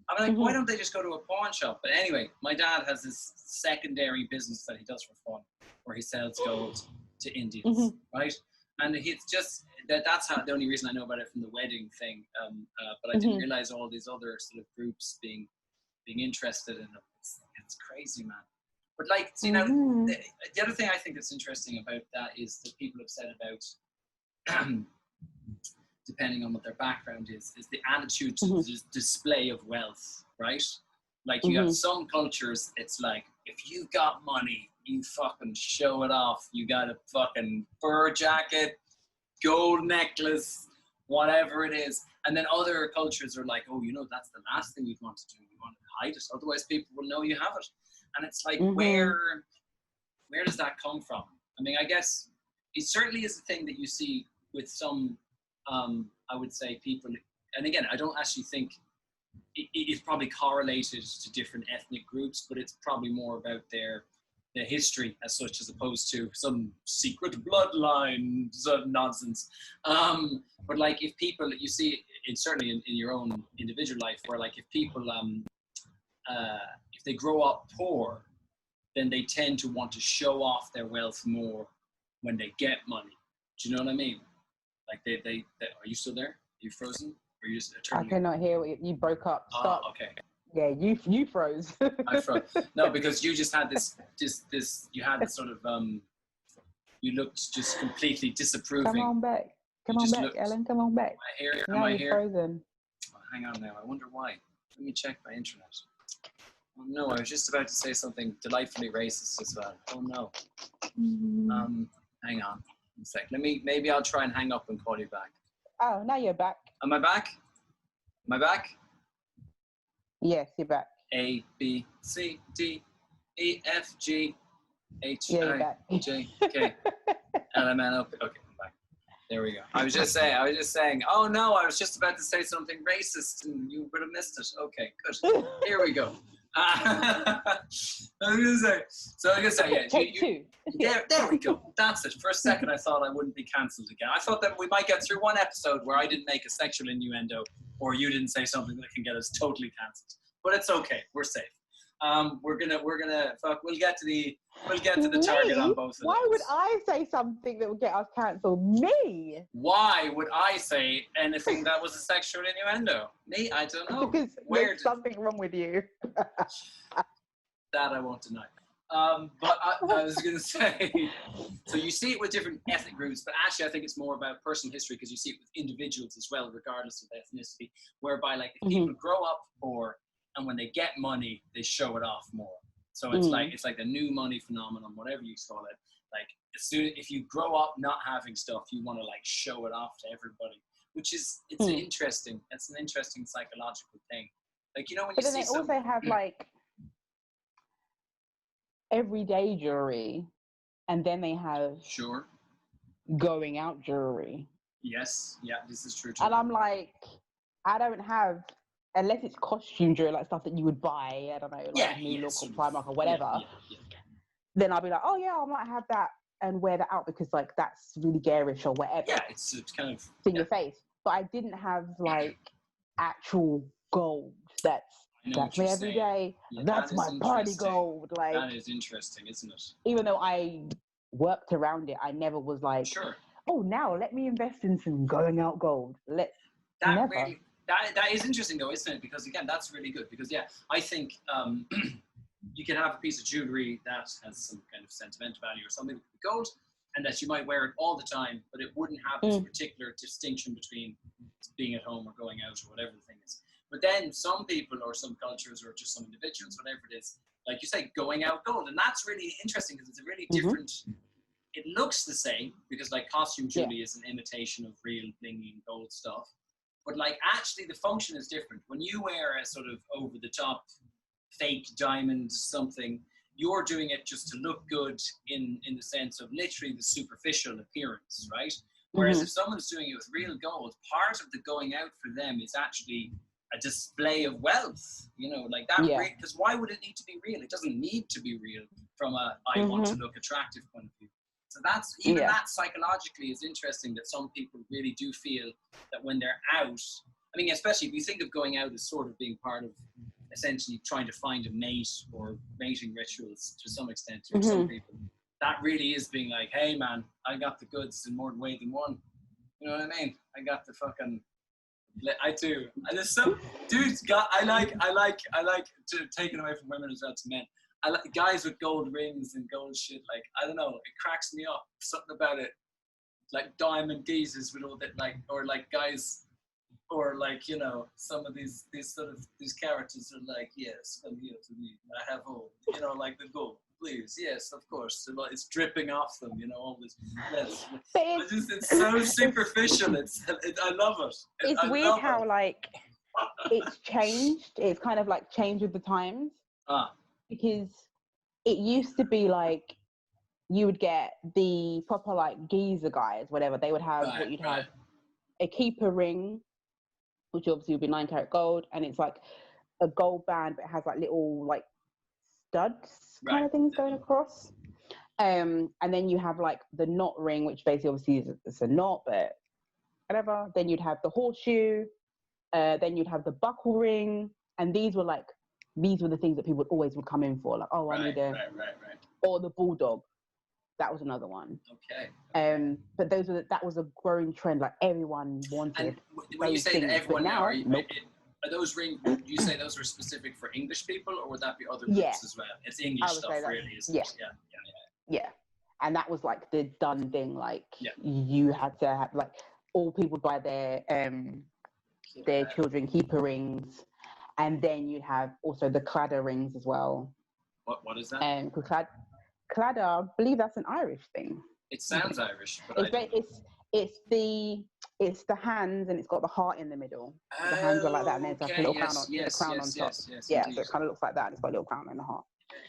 [SPEAKER 2] I'm like, why don't they just go to a pawn shop? But anyway, my dad has this secondary business that he does for fun, where he sells gold to Indians, right? And it's just that's how the only reason I know about it from the wedding thing. But I didn't realize all these other sort of groups being interested in it. It's crazy, man. But like, you know, the other thing I think that's interesting about that is that people have said about, depending on what their background is the attitude to the display of wealth, right? Like you have some cultures, it's like, if you got money, you fucking show it off. You got a fucking fur jacket, gold necklace, whatever it is. And then other cultures are like, oh, you know, that's the last thing you'd want to do. You want to hide it. Otherwise people will know you have it. And it's like, where does that come from? I mean, I guess it certainly is a thing that you see with some, I would say people, and again, I don't actually think it's probably correlated to different ethnic groups, but it's probably more about their history as such, as opposed to some secret bloodline nonsense. But like, if people, you see it certainly in your own individual life, where like if people, if they grow up poor, then they tend to want to show off their wealth more when they get money. Do you know what I mean? Like they are you still there? Are you frozen? Or are you just
[SPEAKER 3] I cannot hear what you broke up. Stop.
[SPEAKER 2] Oh, okay.
[SPEAKER 3] Yeah, you froze.
[SPEAKER 2] I froze. No, because you just had this you had this sort of you looked just completely disapproving.
[SPEAKER 3] Come on back, Ellen. Come on back.
[SPEAKER 2] Am I here?
[SPEAKER 3] Frozen.
[SPEAKER 2] Oh, hang on now. I wonder why. Let me check my internet. Oh no, I was just about to say something delightfully racist as well. Oh no. Hang on a sec. Maybe I'll try and hang up and call you back.
[SPEAKER 3] Oh, now you're back.
[SPEAKER 2] Am I back? Am I back?
[SPEAKER 3] Yes, you're back.
[SPEAKER 2] A, B, C, D, E, F, G, H,
[SPEAKER 3] Yeah, you're
[SPEAKER 2] I,
[SPEAKER 3] back.
[SPEAKER 2] J, K, L, M, N, O, P. Okay, I'm back. There we go. I was just saying, oh no, I was just about to say something racist and you would have missed it. Okay, good. Here we go. I was gonna say, yeah.
[SPEAKER 3] Take two.
[SPEAKER 2] There we go. That's it. For a second, I thought I wouldn't be cancelled again. I thought that we might get through one episode where I didn't make a sexual innuendo or you didn't say something that can get us totally cancelled. But it's okay. We're safe. We'll get to the target on both of them.
[SPEAKER 3] Why would I say something that would get us cancelled? Me?
[SPEAKER 2] Why would I say anything that was a sexual innuendo? Me? I don't know.
[SPEAKER 3] Because there's something wrong with you.
[SPEAKER 2] That I won't deny. But I was going to say, so you see it with different ethnic groups, but actually I think it's more about personal history because you see it with individuals as well, regardless of ethnicity, whereby like if people grow up poor and when they get money, they show it off more. So it's like the new money phenomenon, whatever you call it. Like if you grow up not having stuff, you want to like show it off to everybody, which is it's an interesting psychological thing. Like you know when you see.
[SPEAKER 3] But then they also have like everyday jewelry, and then they have going out jewelry.
[SPEAKER 2] Yes, yeah, this is true too.
[SPEAKER 3] And I'm like, I don't have. Unless it's costume jewelry, like stuff that you would buy, I don't know, like New Look or Primark or whatever, then I'll be like, oh yeah, I might have that and wear that out because like that's really garish or whatever.
[SPEAKER 2] Yeah, it's kind of
[SPEAKER 3] in your face. But I didn't have like actual gold. That's me every day.
[SPEAKER 2] Yeah,
[SPEAKER 3] that's my party gold. Like
[SPEAKER 2] that is interesting, isn't it?
[SPEAKER 3] Even though I worked around it, I never was like, oh, now let me invest in some going out gold.
[SPEAKER 2] That is interesting though, isn't it? Because again, that's really good. Because I think you can have a piece of jewelry that has some kind of sentimental value or something with gold, and that you might wear it all the time, but it wouldn't have this particular distinction between being at home or going out or whatever the thing is. But then some people or some cultures or just some individuals, whatever it is, like you say, going out gold, and that's really interesting because it's a really different. It looks the same because like costume jewelry is an imitation of real blingy gold stuff. But like actually the function is different. When you wear a sort of over the top fake diamond something, you're doing it just to look good in the sense of literally the superficial appearance, right? Whereas if someone's doing it with real gold, part of the going out for them is actually a display of wealth, you know, like that. Because why would it need to be real? It doesn't need to be real from a I want to look attractive point of view. So that's that psychologically is interesting that some people really do feel that when they're out, I mean, especially if you think of going out as sort of being part of essentially trying to find a mate or mating rituals to some extent for some people, that really is being like, hey man, I got the goods in more way than one. You know what I mean? I got the fucking, I do. And there's some dudes I like to take it away from women as well to men. I like guys with gold rings and gold shit. Like I don't know, it cracks me up. Something about it, like diamond geezers with all that, like or like guys, or like you know, some of these characters are like, yes, come here to me. I have all, you know, like the gold. Please, yes, of course. It's dripping off them, you know. All this. It's so superficial. I love it.
[SPEAKER 3] It's weird how like it's changed. It's kind of like changed with the times. Because it used to be like you would get the proper like geezer guys, whatever. They would have have a keeper ring, which obviously would be 9 karat gold, and it's like a gold band, but it has like little like studs kind of things going across. And then you have like the knot ring, which basically obviously is a knot, but whatever. Then you'd have the horseshoe. Then you'd have the buckle ring, and these were the things that people always would come in for, like, oh, I need or the bulldog. That was another one.
[SPEAKER 2] Okay.
[SPEAKER 3] But that was a growing trend. Like everyone wanted.
[SPEAKER 2] And when you say that everyone now, are those rings? Would you say those were specific for English people, or would that be other groups as well? It's English stuff, really, isn't it? Yeah.
[SPEAKER 3] And that was like the done thing. Like you had to have like all people buy their children keeper rings. And then you have also the cladder rings as well.
[SPEAKER 2] What is that?
[SPEAKER 3] And cladder, I believe that's an Irish thing.
[SPEAKER 2] It sounds Irish, but
[SPEAKER 3] it's the hands, and it's got the heart in the middle. The hands are like that, and there's like a little crown on, there's a crown on top. Yeah, so it kind of looks like that, and it's got a little crown and a heart.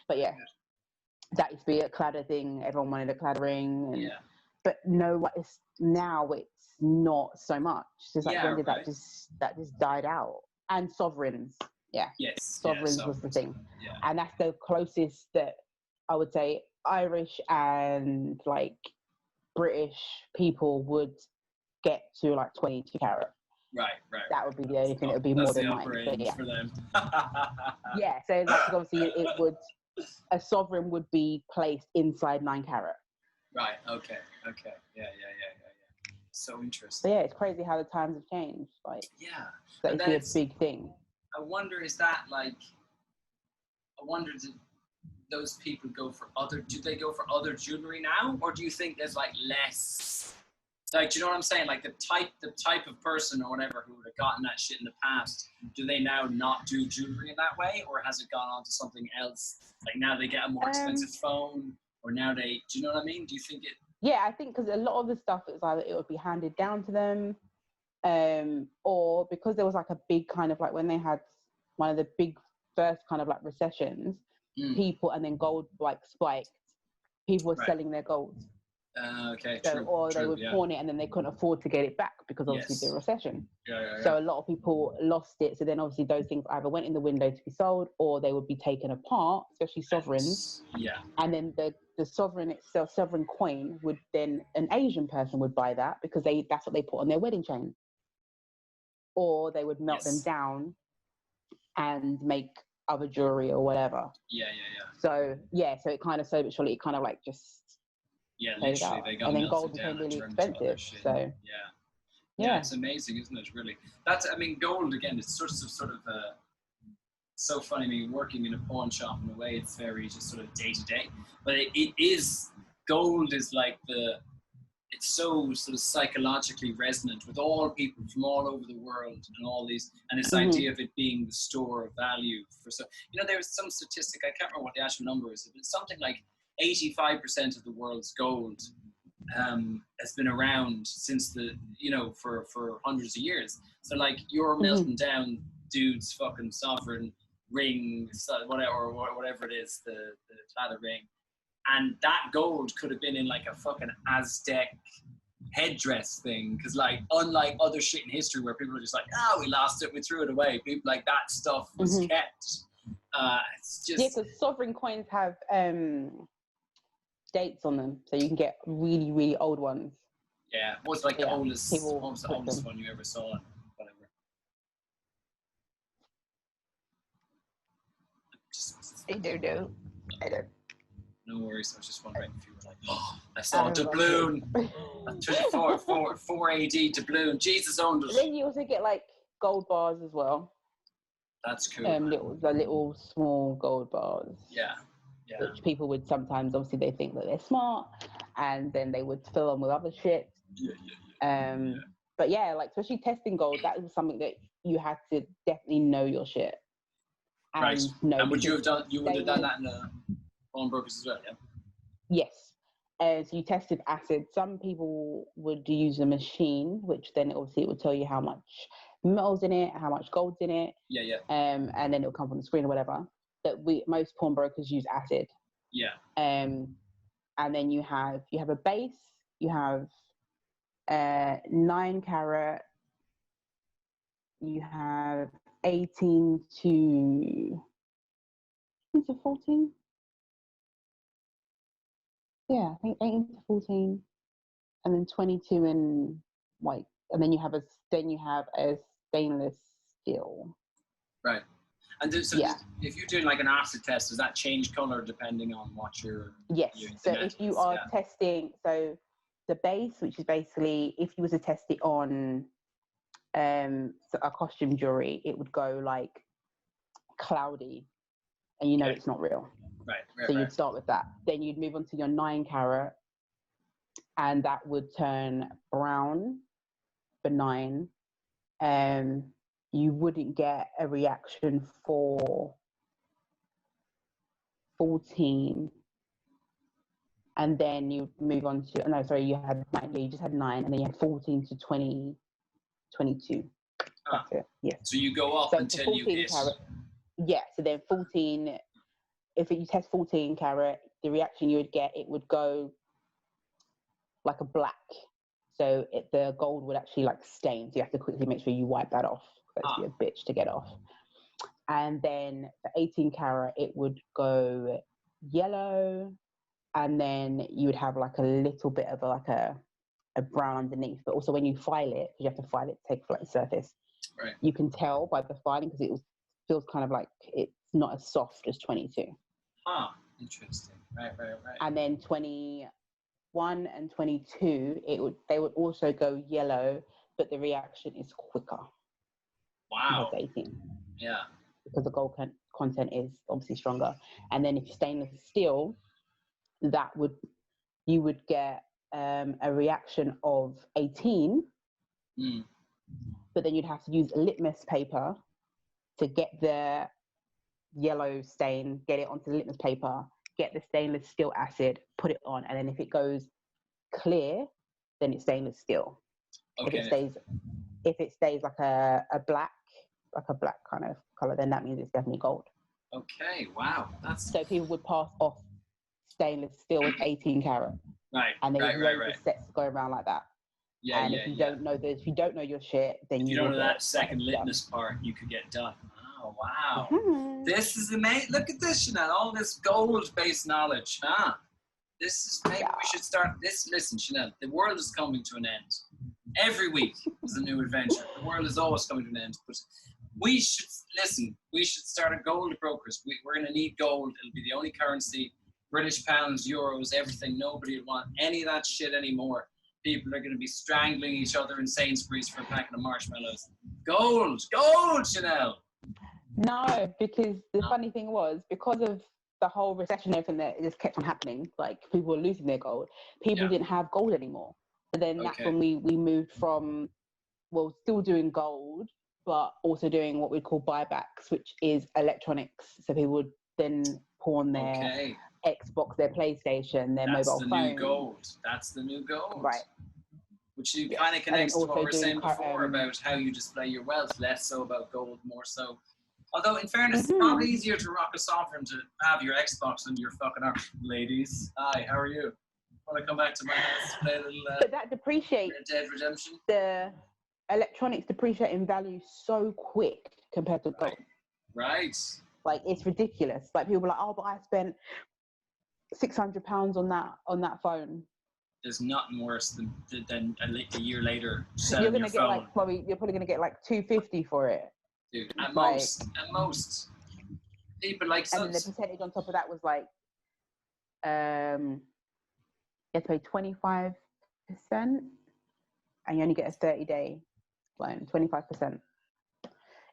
[SPEAKER 3] But yeah, that used to be a cladder thing. Everyone wanted a cladder ring. And, but no, now it's not so much. It's just like, when did that just died out? And sovereigns. Yeah.
[SPEAKER 2] Yes.
[SPEAKER 3] Sovereigns was the thing.
[SPEAKER 2] Yeah.
[SPEAKER 3] And that's the closest that I would say Irish and like British people would get to like 22 carat.
[SPEAKER 2] Right.
[SPEAKER 3] That would be the only thing that would be more than 9.
[SPEAKER 2] For them.
[SPEAKER 3] Yeah, so like obviously a sovereign would be placed inside 9 carat.
[SPEAKER 2] Right. Okay. Yeah. So interesting.
[SPEAKER 3] So yeah, it's crazy how the times have changed. Like,
[SPEAKER 2] that
[SPEAKER 3] it's a big thing.
[SPEAKER 2] I wonder, is that like? I wonder, do those people go for other? Do they go for other jewelry now, or do you think there's like less? Like, do you know what I'm saying? Like the type of person or whatever who would have gotten that shit in the past, do they now not do jewelry in that way, or has it gone on to something else? Like now they get a more expensive phone, or now they, do you know what I mean? Do you think it? Yeah,
[SPEAKER 3] I think because a lot of the stuff is either it would be handed down to them, or because there was like a big kind of like when they had one of the big first kind of like recessions, people, and then gold like spiked, people were selling their gold.
[SPEAKER 2] Okay,
[SPEAKER 3] so,
[SPEAKER 2] true.
[SPEAKER 3] Or they would pawn it, and then they couldn't afford to get it back because obviously the recession. So a lot of people lost it. So then obviously those things either went in the window to be sold, or they would be taken apart, especially sovereigns. And then the sovereign itself, sovereign coin, would then, an Asian person would buy that because that's what they put on their wedding chain. Or they would melt them down and make other jewelry or whatever. So so it kind of slowly but surely it kind of like just
[SPEAKER 2] literally they got,
[SPEAKER 3] and then gold became really expensive. So
[SPEAKER 2] it's amazing, isn't it? Really, that's, I mean, gold again. It's sort of so funny. I mean, working in a pawn shop in a way, it's very just sort of day to day. But it is, gold is like it's so sort of psychologically resonant with all people from all over the world and all these, and this idea of it being the store of value for, so, you know, there was some statistic, I can't remember what the actual number is, but it's something like 85% of the world's gold has been around since for hundreds of years. So like you're melting down dude's fucking sovereign ring, whatever it is, the cladder ring. And that gold could have been in like a fucking Aztec headdress thing. Because like, unlike other shit in history where people are just like, we lost it, we threw it away. People like that stuff was kept. It's just...
[SPEAKER 3] because sovereign coins have dates on them. So you can get really, really old ones.
[SPEAKER 2] Yeah. What's like the oldest one you ever saw? Whatever.
[SPEAKER 3] I don't.
[SPEAKER 2] No worries. I was just wondering if you were like, I saw a doubloon. 4 AD doubloon. Jesus owned it.
[SPEAKER 3] Then you also get like gold bars as well.
[SPEAKER 2] That's cool.
[SPEAKER 3] The little small gold bars.
[SPEAKER 2] Yeah.
[SPEAKER 3] Which people would sometimes, obviously, they think that they're smart, and then they would fill them with other shit. But yeah, like especially testing gold, that was something that you had to definitely know your shit.
[SPEAKER 2] And and would you have done that in the pawnbrokers as well, yeah?
[SPEAKER 3] Yes. So you tested acid. Some people would use a machine, which then obviously it would tell you how much metal's in it, how much gold's in it. And then it'll come from the screen or whatever. But most pawnbrokers use acid. And then you have a base. You have 9 carat. You have 18 to 14. Yeah, I think 18 to 14, and then 22 in white, and then you have a stainless steel.
[SPEAKER 2] Right. And so if you're doing like an acid test, does that change color depending on what you're...
[SPEAKER 3] Yes. So if you are testing, so the base, which is basically, if you was to test it on a costume jewelry, it would go like cloudy, and it's not real.
[SPEAKER 2] Right.
[SPEAKER 3] So you'd start with that. Then you'd move on to your 9 carat, and that would turn brown, benign. you wouldn't get a reaction for 14, and then you move on to, no, sorry, you had 9, you just had 9, and then you had 14 to 20, 22. That's it, yes.
[SPEAKER 2] So you go up
[SPEAKER 3] So
[SPEAKER 2] until you hit.
[SPEAKER 3] Yeah, so then 14, if you test 14 carat, the reaction you would get, it would go like a black. So the gold would actually like stain. So you have to quickly make sure you wipe that off. That's be a bitch to get off. And then for 18 carat, it would go yellow. And then you would have like a little bit of a brown underneath. But also when you file it, because you have to file it to take flat surface,
[SPEAKER 2] right, you
[SPEAKER 3] can tell by the filing because it feels kind of like it's not as soft as 22.
[SPEAKER 2] Interesting. Right.
[SPEAKER 3] And then 21 and 22, they would also go yellow, but the reaction is quicker.
[SPEAKER 2] Wow.
[SPEAKER 3] 18.
[SPEAKER 2] Yeah.
[SPEAKER 3] Because the gold content is obviously stronger. And then if stainless steel, you would get a reaction of 18, but then you'd have to use litmus paper to get the yellow stain, get it onto the litmus paper, get the stainless steel acid, put it on, and then if it goes clear, then it's stainless steel.
[SPEAKER 2] Okay.
[SPEAKER 3] If it stays like a black kind of color, then that means it's definitely gold.
[SPEAKER 2] Okay, wow.
[SPEAKER 3] So people would pass off stainless steel with 18 carat.
[SPEAKER 2] Right.
[SPEAKER 3] And there was loads of sets going around like that.
[SPEAKER 2] Yeah,
[SPEAKER 3] and if you don't know if you don't know your shit, then
[SPEAKER 2] if
[SPEAKER 3] you
[SPEAKER 2] don't know
[SPEAKER 3] will
[SPEAKER 2] that
[SPEAKER 3] get
[SPEAKER 2] second litmus part, you could get done. Oh wow.
[SPEAKER 3] Mhm.
[SPEAKER 2] This is amazing. Look at this, Chanel. All this gold-based knowledge, huh? This is maybe we should start this. Listen, Chanel, the world is coming to an end. Every week is a new adventure. The world is always coming to an end. But we should start a gold brokers. We're going to need gold. It'll be the only currency. British pounds, euros, everything. Nobody will want any of that shit anymore. People are going to be strangling each other in Sainsbury's for a packet of marshmallows. Gold, Chanel.
[SPEAKER 3] No, because the funny thing was, because of the whole recession and everything that just kept on happening, like people were losing their gold, people didn't have gold anymore. So then that's when we moved from, still doing gold, but also doing what we call buybacks, which is electronics. So people would then pawn their Xbox, their PlayStation, their mobile phone.
[SPEAKER 2] That's the new gold.
[SPEAKER 3] Right.
[SPEAKER 2] Which kind of connects to what we were saying before about how you display your wealth, less so about gold, more so. Although, in fairness, it's probably easier to rock a sovereign to have your Xbox than your fucking arm. Ladies, hi, how are you? Want to come back to my house to play a little
[SPEAKER 3] but that depreciates.
[SPEAKER 2] Red Dead Redemption?
[SPEAKER 3] The electronics depreciate in value so quick compared to gold.
[SPEAKER 2] Right.
[SPEAKER 3] Like, it's ridiculous. Like, people are like, oh, but I spent £600 on that phone.
[SPEAKER 2] There's nothing worse than a year later
[SPEAKER 3] you're gonna get phone. You're probably gonna get like $250 for it.
[SPEAKER 2] Dude, at most. People like
[SPEAKER 3] and then the percentage on top of that was like, you have to pay 25%, and you only get a 30-day loan, 25%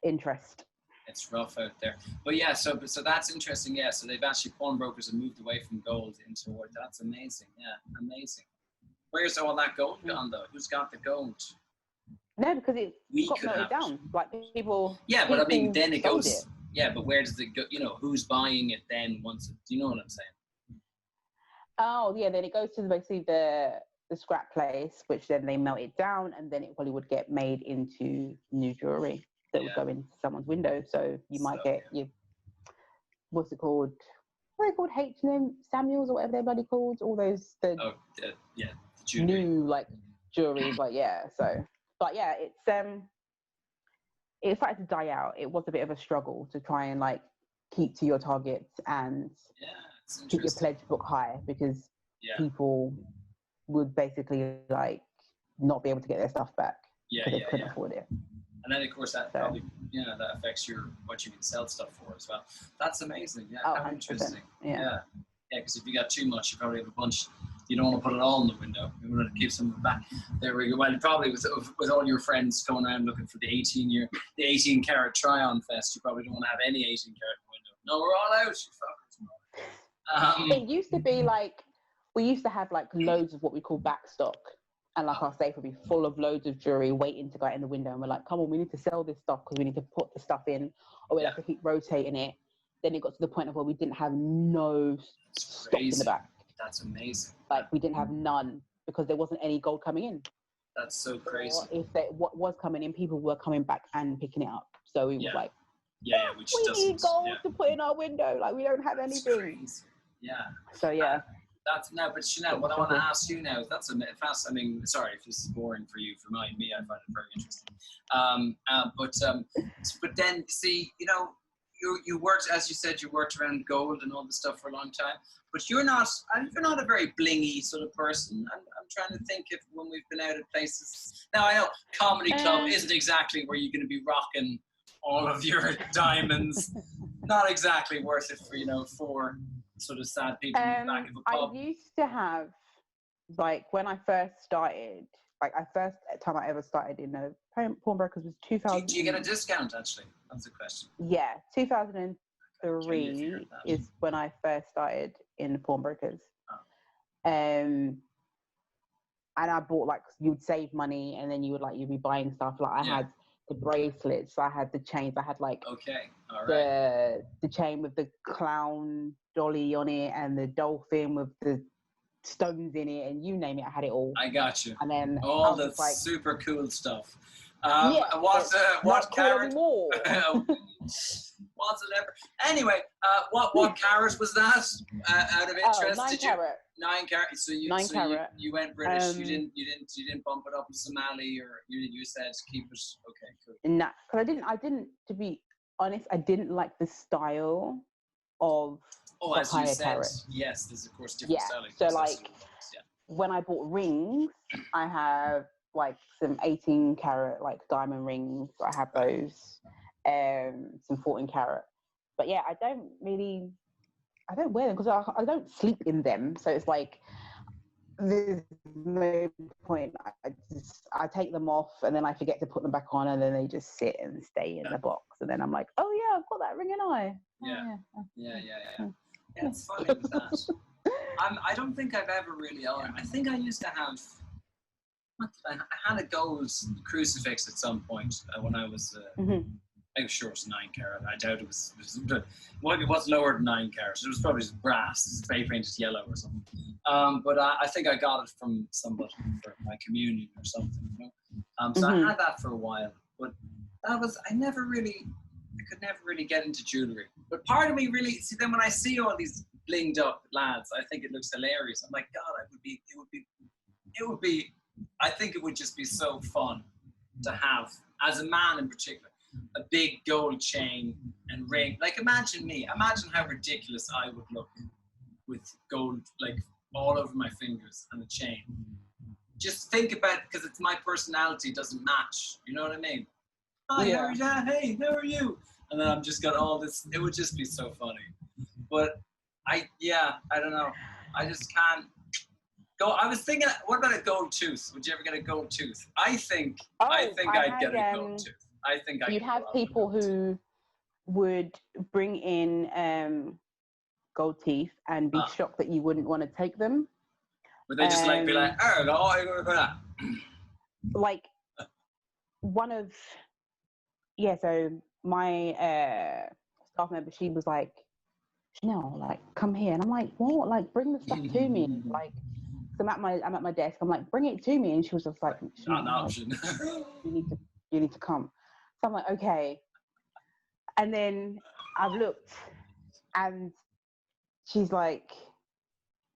[SPEAKER 3] interest.
[SPEAKER 2] It's rough out there, but yeah. So that's interesting. Yeah. So they've actually pawnbrokers have moved away from gold into what? That's amazing. Yeah, amazing. Where's all that gold gone though? Who's got the gold?
[SPEAKER 3] No, because it got melted down. Like people.
[SPEAKER 2] Yeah, but I mean, then it goes. Yeah, but where does it go? You know, who's buying it then? Once, do you know what I'm saying?
[SPEAKER 3] Oh yeah, then it goes to basically the scrap place, which then they melt it down, and then it probably would get made into new jewelry that would go into someone's window. So you might get your, what's it called? What are they called? H&M Samuels or whatever they're bloody called. All those the new like jewelry, but it started to die out. It was a bit of a struggle to try and like keep to your targets and keep your pledge book high, because people would basically like not be able to get their stuff back because they couldn't afford it.
[SPEAKER 2] And then of course that probably that affects what you can sell stuff for as well. That's amazing. Yeah, how interesting. Yeah, because if you got too much, you probably have a bunch. You don't want to put it all in the window. You want to keep some of it back. There we go. Well, probably with all your friends going around looking for the 18 carat try-on fest, you probably don't want to have any 18 carat in the window. No, we're all out, you fuckers.
[SPEAKER 3] It used to be like, we used to have like loads of what we call back stock. And like our safe would be full of loads of jewelry waiting to go out in the window. And we're like, come on, we need to sell this stuff because we need to put the stuff in, or we'd have to keep rotating it. Then it got to the point of where we didn't have no stock in the back.
[SPEAKER 2] That's amazing.
[SPEAKER 3] Like we didn't have none because there wasn't any gold coming in.
[SPEAKER 2] That's so crazy.
[SPEAKER 3] Or if what was coming in, people were coming back and picking it up. So we were like,
[SPEAKER 2] which
[SPEAKER 3] we need gold to put in our window. Like we don't have anything.
[SPEAKER 2] Yeah.
[SPEAKER 3] So yeah.
[SPEAKER 2] That's no, but Chanel, what I want to ask you now, that's a fast. I mean, sorry if this is boring for you. For me, I find it very interesting. But then see, you know, you worked, as you said, you worked around gold and all this stuff for a long time. But you're not a very blingy sort of person. I'm trying to think if when we've been out at places. Now I know comedy club isn't exactly where you're going to be rocking all of your diamonds. Not exactly worth it for, you know, for sort of sad people in the back of a pub.
[SPEAKER 3] I used to have, like, when I first started, like, first time I ever started in a pawnbrokers was 2000.
[SPEAKER 2] Do you get a discount, actually? That's the question.
[SPEAKER 3] Yeah, 2003 is when I first started in the pawnbrokers.
[SPEAKER 2] Oh.
[SPEAKER 3] And I bought, like, you'd save money and then you'd be buying stuff. Like, I had the bracelets, I had the chains, I had, like, the chain with the clown dolly on it and the dolphin with the stones in it and you name it, I had it all.
[SPEAKER 2] I got you.
[SPEAKER 3] And then
[SPEAKER 2] all the like, super cool stuff. What carat? What's it ever? Anyway, what carat was that? Out of interest,
[SPEAKER 3] 9 carat.
[SPEAKER 2] 9 carat. So you went British. You didn't bump it up to Somali, or you said keep it. Okay, cool.
[SPEAKER 3] Nah, because I didn't. To be honest, I didn't like the style of.
[SPEAKER 2] Oh, as you said,
[SPEAKER 3] carat.
[SPEAKER 2] yes, there's of course different styling.
[SPEAKER 3] So like, when I bought rings, I have like some 18 carat like diamond rings. I have those, some 14 carat. But yeah, I don't wear them because I don't sleep in them. So it's like, there's no point. I take them off and then I forget to put them back on and then they just sit and stay in the box. And then I'm like, oh yeah, I've got that ring, and I.
[SPEAKER 2] Yeah, it's funny with that. I don't think I've ever really owned. I think I used to have. I had a gold crucifix at some point when I was. I'm sure it was 9 carat. I doubt it was. Well, it was lower than 9 carat. It was probably just brass, spray painted yellow or something. But I think I got it from somebody for my communion or something. You know? So I had that for a while, but that was I could never really get into jewellery. But part of me really, see, then when I see all these blinged up lads, I think it looks hilarious. I'm like, God, it would be, I think it would just be so fun to have, as a man in particular, a big gold chain and ring. Like, imagine how ridiculous I would look with gold, like, all over my fingers and a chain. Just think about, because it's my personality doesn't match. You know what I mean? Hey, how are you? And then I've just got all this. It would just be so funny. But I don't know. I just can't go. I was thinking, what about a gold tooth? Would you ever get a gold tooth? I think I'd get a gold tooth. I think you'd have people
[SPEAKER 3] who would bring in gold teeth and be shocked that you wouldn't want to take them.
[SPEAKER 2] Would they just be like, oh, no, I'm going for that?
[SPEAKER 3] Like one of. Yeah, so my staff member, she was like, Chanel, like, come here. And I'm like, what? Like, bring the stuff to me. Like, so I'm at my desk. I'm like, bring it to me. And she was just like,
[SPEAKER 2] not an option.
[SPEAKER 3] you need to come. So I'm like, okay. And then I've looked and she's like,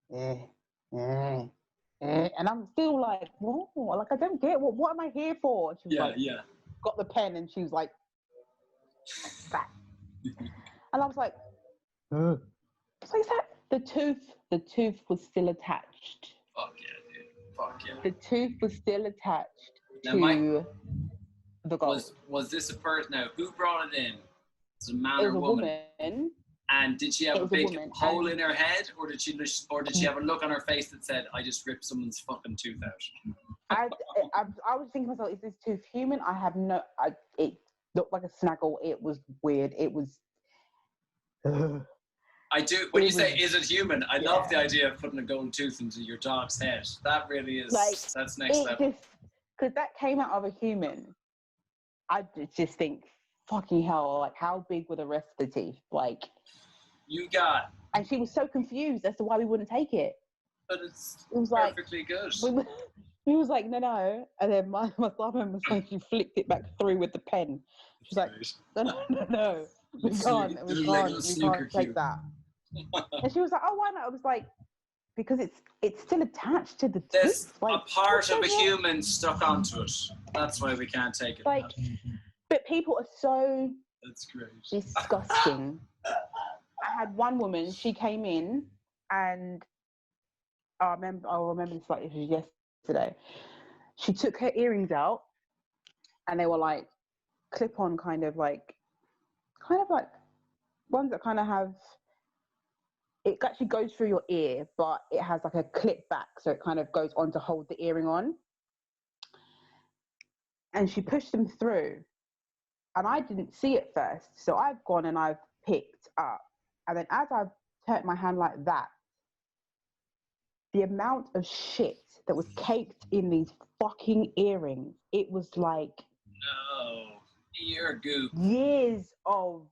[SPEAKER 3] and I'm still like, what? Like, I don't get what am I here for? She was got the pen and she was like that. And I was like, so is that the tooth was still attached.
[SPEAKER 2] Fuck yeah, dude. Fuck yeah.
[SPEAKER 3] The tooth was still attached to the gold.
[SPEAKER 2] Was this a person? Now, who brought it in? Was it a man or
[SPEAKER 3] a woman?
[SPEAKER 2] And did she have a big hole in her head, or did she have a look on her face that said, "I just ripped someone's fucking tooth out"?
[SPEAKER 3] I was thinking to myself, is this tooth human? It looked like a snaggle. It was weird. It was.
[SPEAKER 2] I do. When you say, "Is it human?" I love the idea of putting a gold tooth into your dog's head. That really is.
[SPEAKER 3] Like,
[SPEAKER 2] that's next level.
[SPEAKER 3] Because that came out of a human. I just think, fucking hell! Like, how big were the rest of the teeth? Like,
[SPEAKER 2] you got.
[SPEAKER 3] And she was so confused as to why we wouldn't take it.
[SPEAKER 2] But it was
[SPEAKER 3] perfectly
[SPEAKER 2] good.
[SPEAKER 3] We was like, no. And then my staff member was like, she flicked it back through with the pen. She's like, no. We can't take that. And she was like, oh, why not? I was like, because it's still attached to the tooth.
[SPEAKER 2] Like, a part of a human stuck onto it. That's why we can't take it.
[SPEAKER 3] Like, but people are so
[SPEAKER 2] that's great.
[SPEAKER 3] Disgusting. I had one woman, she came in and I'll remember this like it was yesterday. She took her earrings out and they were like clip-on kind of like ones that kind of have, it actually goes through your ear, but it has like a clip back, so it kind of goes on to hold the earring on. And she pushed them through and I didn't see it first. So I've gone and I've picked up. And then as I've turned my hand like that, the amount of shit that was caked in these fucking earrings, it was like...
[SPEAKER 2] No, ear goop.
[SPEAKER 3] Years of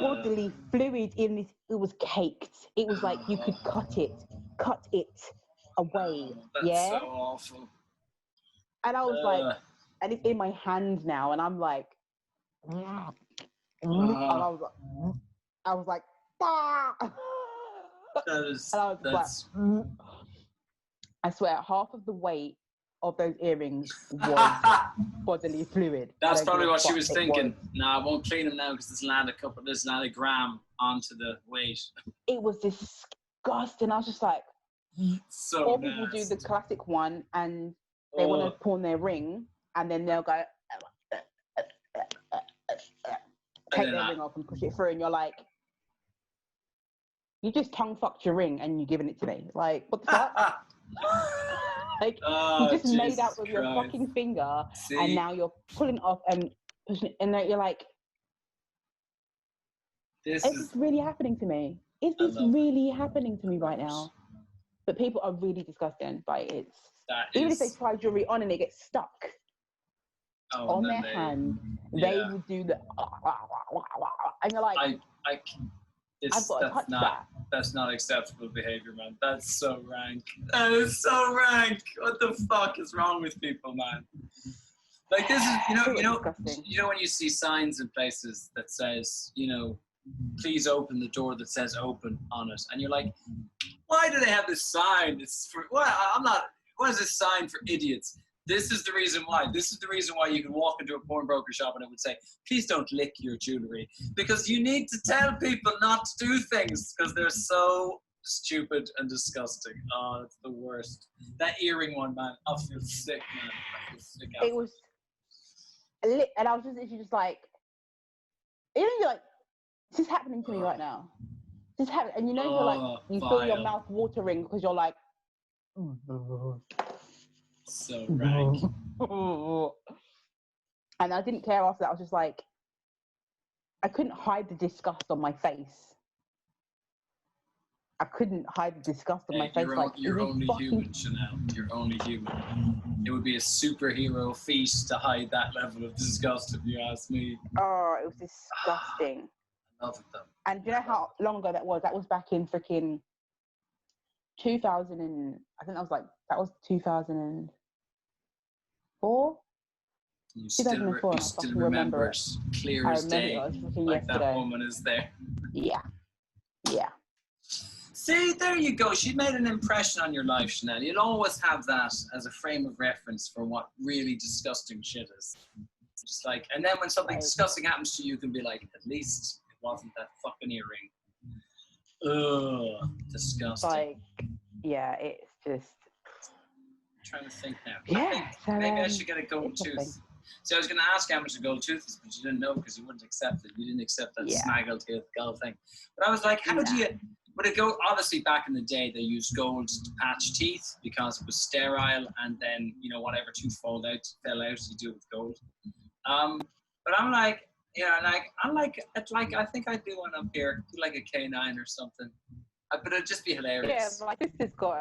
[SPEAKER 3] bodily fluid in this, it was caked. It was like you could cut it away.
[SPEAKER 2] That's so awful.
[SPEAKER 3] And I was like, and it's in my hand now, and I'm like... and I was like, bah! I swear, half of the weight of those earrings was bodily fluid.
[SPEAKER 2] That's probably what she was thinking. No, I won't clean them now because there's a gram onto the weight.
[SPEAKER 3] It was disgusting. I was just like,
[SPEAKER 2] so
[SPEAKER 3] or people do the classic one and they want to pawn their ring and then they'll go, take their ring off and push it through, and you're like, you just tongue fucked your ring and you're giving it to me. Like, what the fuck? Like, you just made out with your fucking finger. See? And now you're pulling it off and pushing it, and then you're like, is this really happening to me? Is this really happening to me right now? But people are really disgusting by it. Even if they try jewelry on and it gets stuck on their hand, they will do the and you're like, I've got to touch that.
[SPEAKER 2] That's not acceptable behavior, man. That's so rank. That is so rank. What the fuck is wrong with people, man? Like, this is, you know when you see signs in places that says, please open the door that says open on it, and you're like, why do they have this sign? It's for what is this sign for idiots? This is the reason why. This is the reason why you can walk into a pawnbroker shop and it would say, please don't lick your jewelry. Because you need to tell people not to do things because they're so stupid and disgusting. Oh, it's the worst. That earring one, man, I feel sick, man. I feel sick out.
[SPEAKER 3] It was, and I was just like, you're like, this is happening to me right now. This is happening. And you're like, you feel your mouth watering because you're like,
[SPEAKER 2] so rank.
[SPEAKER 3] And I didn't care after that. I was just like, I couldn't hide the disgust on my face. I couldn't hide the disgust on my face.
[SPEAKER 2] You're only human, Chanel. You're only human. It would be a superhero feat to hide that level of disgust, if you ask me.
[SPEAKER 3] Oh, it was disgusting.
[SPEAKER 2] I love it, though.
[SPEAKER 3] And do you know how long ago that was? That was back in freaking 2000 and I think that was 2004.
[SPEAKER 2] You still remember it clear as day, like
[SPEAKER 3] yesterday.
[SPEAKER 2] That woman is there.
[SPEAKER 3] Yeah.
[SPEAKER 2] See, there you go. She made an impression on your life, Chanel. You'll always have that as a frame of reference for what really disgusting shit is. Just like, and then when something disgusting happens to you, you can be like, at least it wasn't that fucking earring. Ugh, disgusting.
[SPEAKER 3] Like, yeah, it's just...
[SPEAKER 2] I'm trying to think now.
[SPEAKER 3] Yeah.
[SPEAKER 2] Maybe I should get a gold tooth. See, I was going to ask how much a gold tooth is, but you didn't know because you wouldn't accept it. You didn't accept that snaggle tooth gold thing. But I was like, how do you... Would it go? Obviously, back in the day, they used gold to patch teeth because it was sterile, and then whatever tooth fell out, you do it with gold. But I'm like, Yeah, I think I'd do one up here, do like a K9 or something. But it'd just be
[SPEAKER 3] Yeah,
[SPEAKER 2] hilarious.
[SPEAKER 3] my sister's got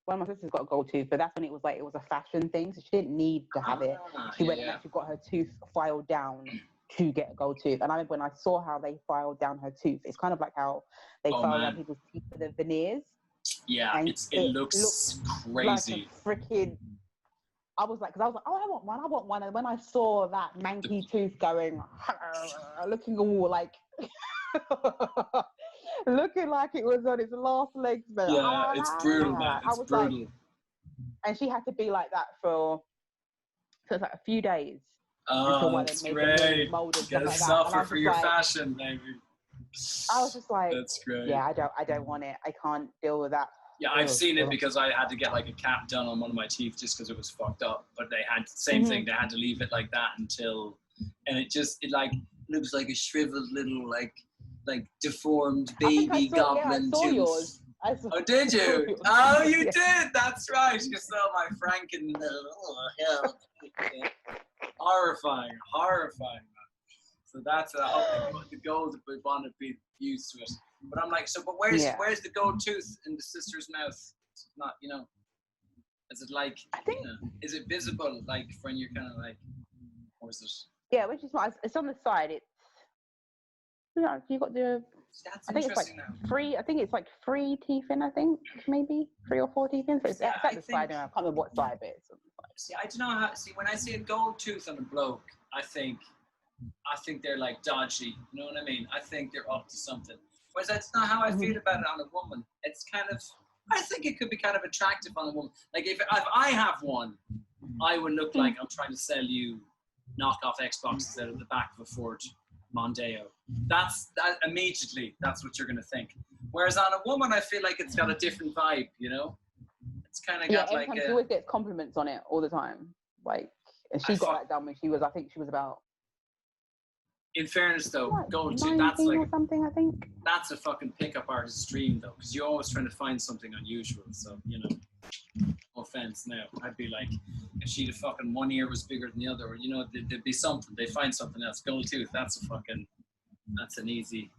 [SPEAKER 3] one of my sisters got a gold tooth, but that's when it was a fashion thing, so she didn't need to have it. She went and actually got her tooth filed down to get a gold tooth. And I remember when I saw how they filed down her tooth, it's kind of like how they file down people's teeth with the veneers.
[SPEAKER 2] Yeah,
[SPEAKER 3] and
[SPEAKER 2] it looks crazy.
[SPEAKER 3] Like a freaking. I was like, oh, I want one. And when I saw that manky tooth going, looking all like, looking like it was on its last legs, man.
[SPEAKER 2] Yeah, it's brutal, man. It's brutal.
[SPEAKER 3] Like, and she had to be like that for like a few days.
[SPEAKER 2] Oh, that's great. You gotta suffer for your fashion, baby.
[SPEAKER 3] I was just like,
[SPEAKER 2] that's great.
[SPEAKER 3] Yeah, I don't want it. I can't deal with that.
[SPEAKER 2] Yeah, I've seen it because I had to get like a cap done on one of my teeth just because it was fucked up. But they had the same thing. They had to leave it like that until, and it like looks like a shriveled little like deformed baby goblin tooth.
[SPEAKER 3] Yours.
[SPEAKER 2] Oh, did you? Oh, you did. That's right. You saw my Franken. Oh, hell. Horrifying. So that's the goal that we want to be used to it. But I'm like, but where's the gold tooth in the sister's mouth? It's not, is it like, I think, is it visible, like, when you're kind of like, or is it? Yeah,
[SPEAKER 3] which is not, it's on the side. It's, you got the,
[SPEAKER 2] that's
[SPEAKER 3] I think it's like three, I think it's like 3 teeth in, I think, maybe 3 or 4 teeth in. So it's at the side, I can't remember what side it is.
[SPEAKER 2] See, I don't know how, when I see a gold tooth on a bloke, I think they're like dodgy, you know what I mean? I think they're up to something. Whereas that's not how I feel about it on a woman. It's kind of, I think it could be kind of attractive on a woman. Like if I have one, I would look like I'm trying to sell you knockoff Xboxes out of the back of a Ford Mondeo. That immediately, that's what you're going to think. Whereas on a woman, I feel like it's got a different vibe, It's kind of got like
[SPEAKER 3] she always gets compliments on it all the time. Like, and she got that done when I think she was about.
[SPEAKER 2] In fairness, though, gold tooth, that's like or something. I think that's a fucking pickup artist's dream, though, because you're always trying to find something unusual. So no offense. Now, I'd be like, if she'd have fucking one ear was bigger than the other, or there'd be something. They find something else. Gold tooth, that's an easy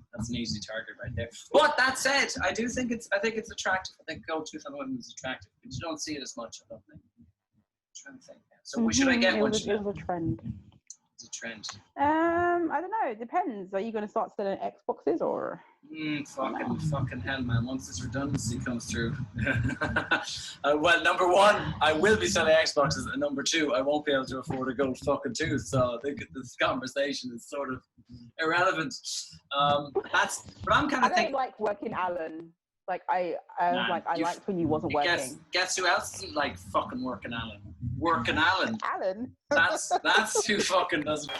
[SPEAKER 2] target right there. But that said, I think it's attractive. I think gold tooth on women is attractive, but you don't see it as much. I don't think. I'm trying to think. So should I get one?
[SPEAKER 3] It was a trend.
[SPEAKER 2] It's a trend.
[SPEAKER 3] I don't know. It depends. Are you going to start selling Xboxes or?
[SPEAKER 2] Fucking hell, man. Once this redundancy comes through. Well, number one, I will be selling Xboxes, and number two, I won't be able to afford a gold fucking tooth. So I think this conversation is sort of irrelevant. But I'm kind of thinking.
[SPEAKER 3] I don't like working Alan. Like I liked when you wasn't working.
[SPEAKER 2] Guess who else is like fucking working Alan? Working Alan.
[SPEAKER 3] Alan.
[SPEAKER 2] That's who fucking does it.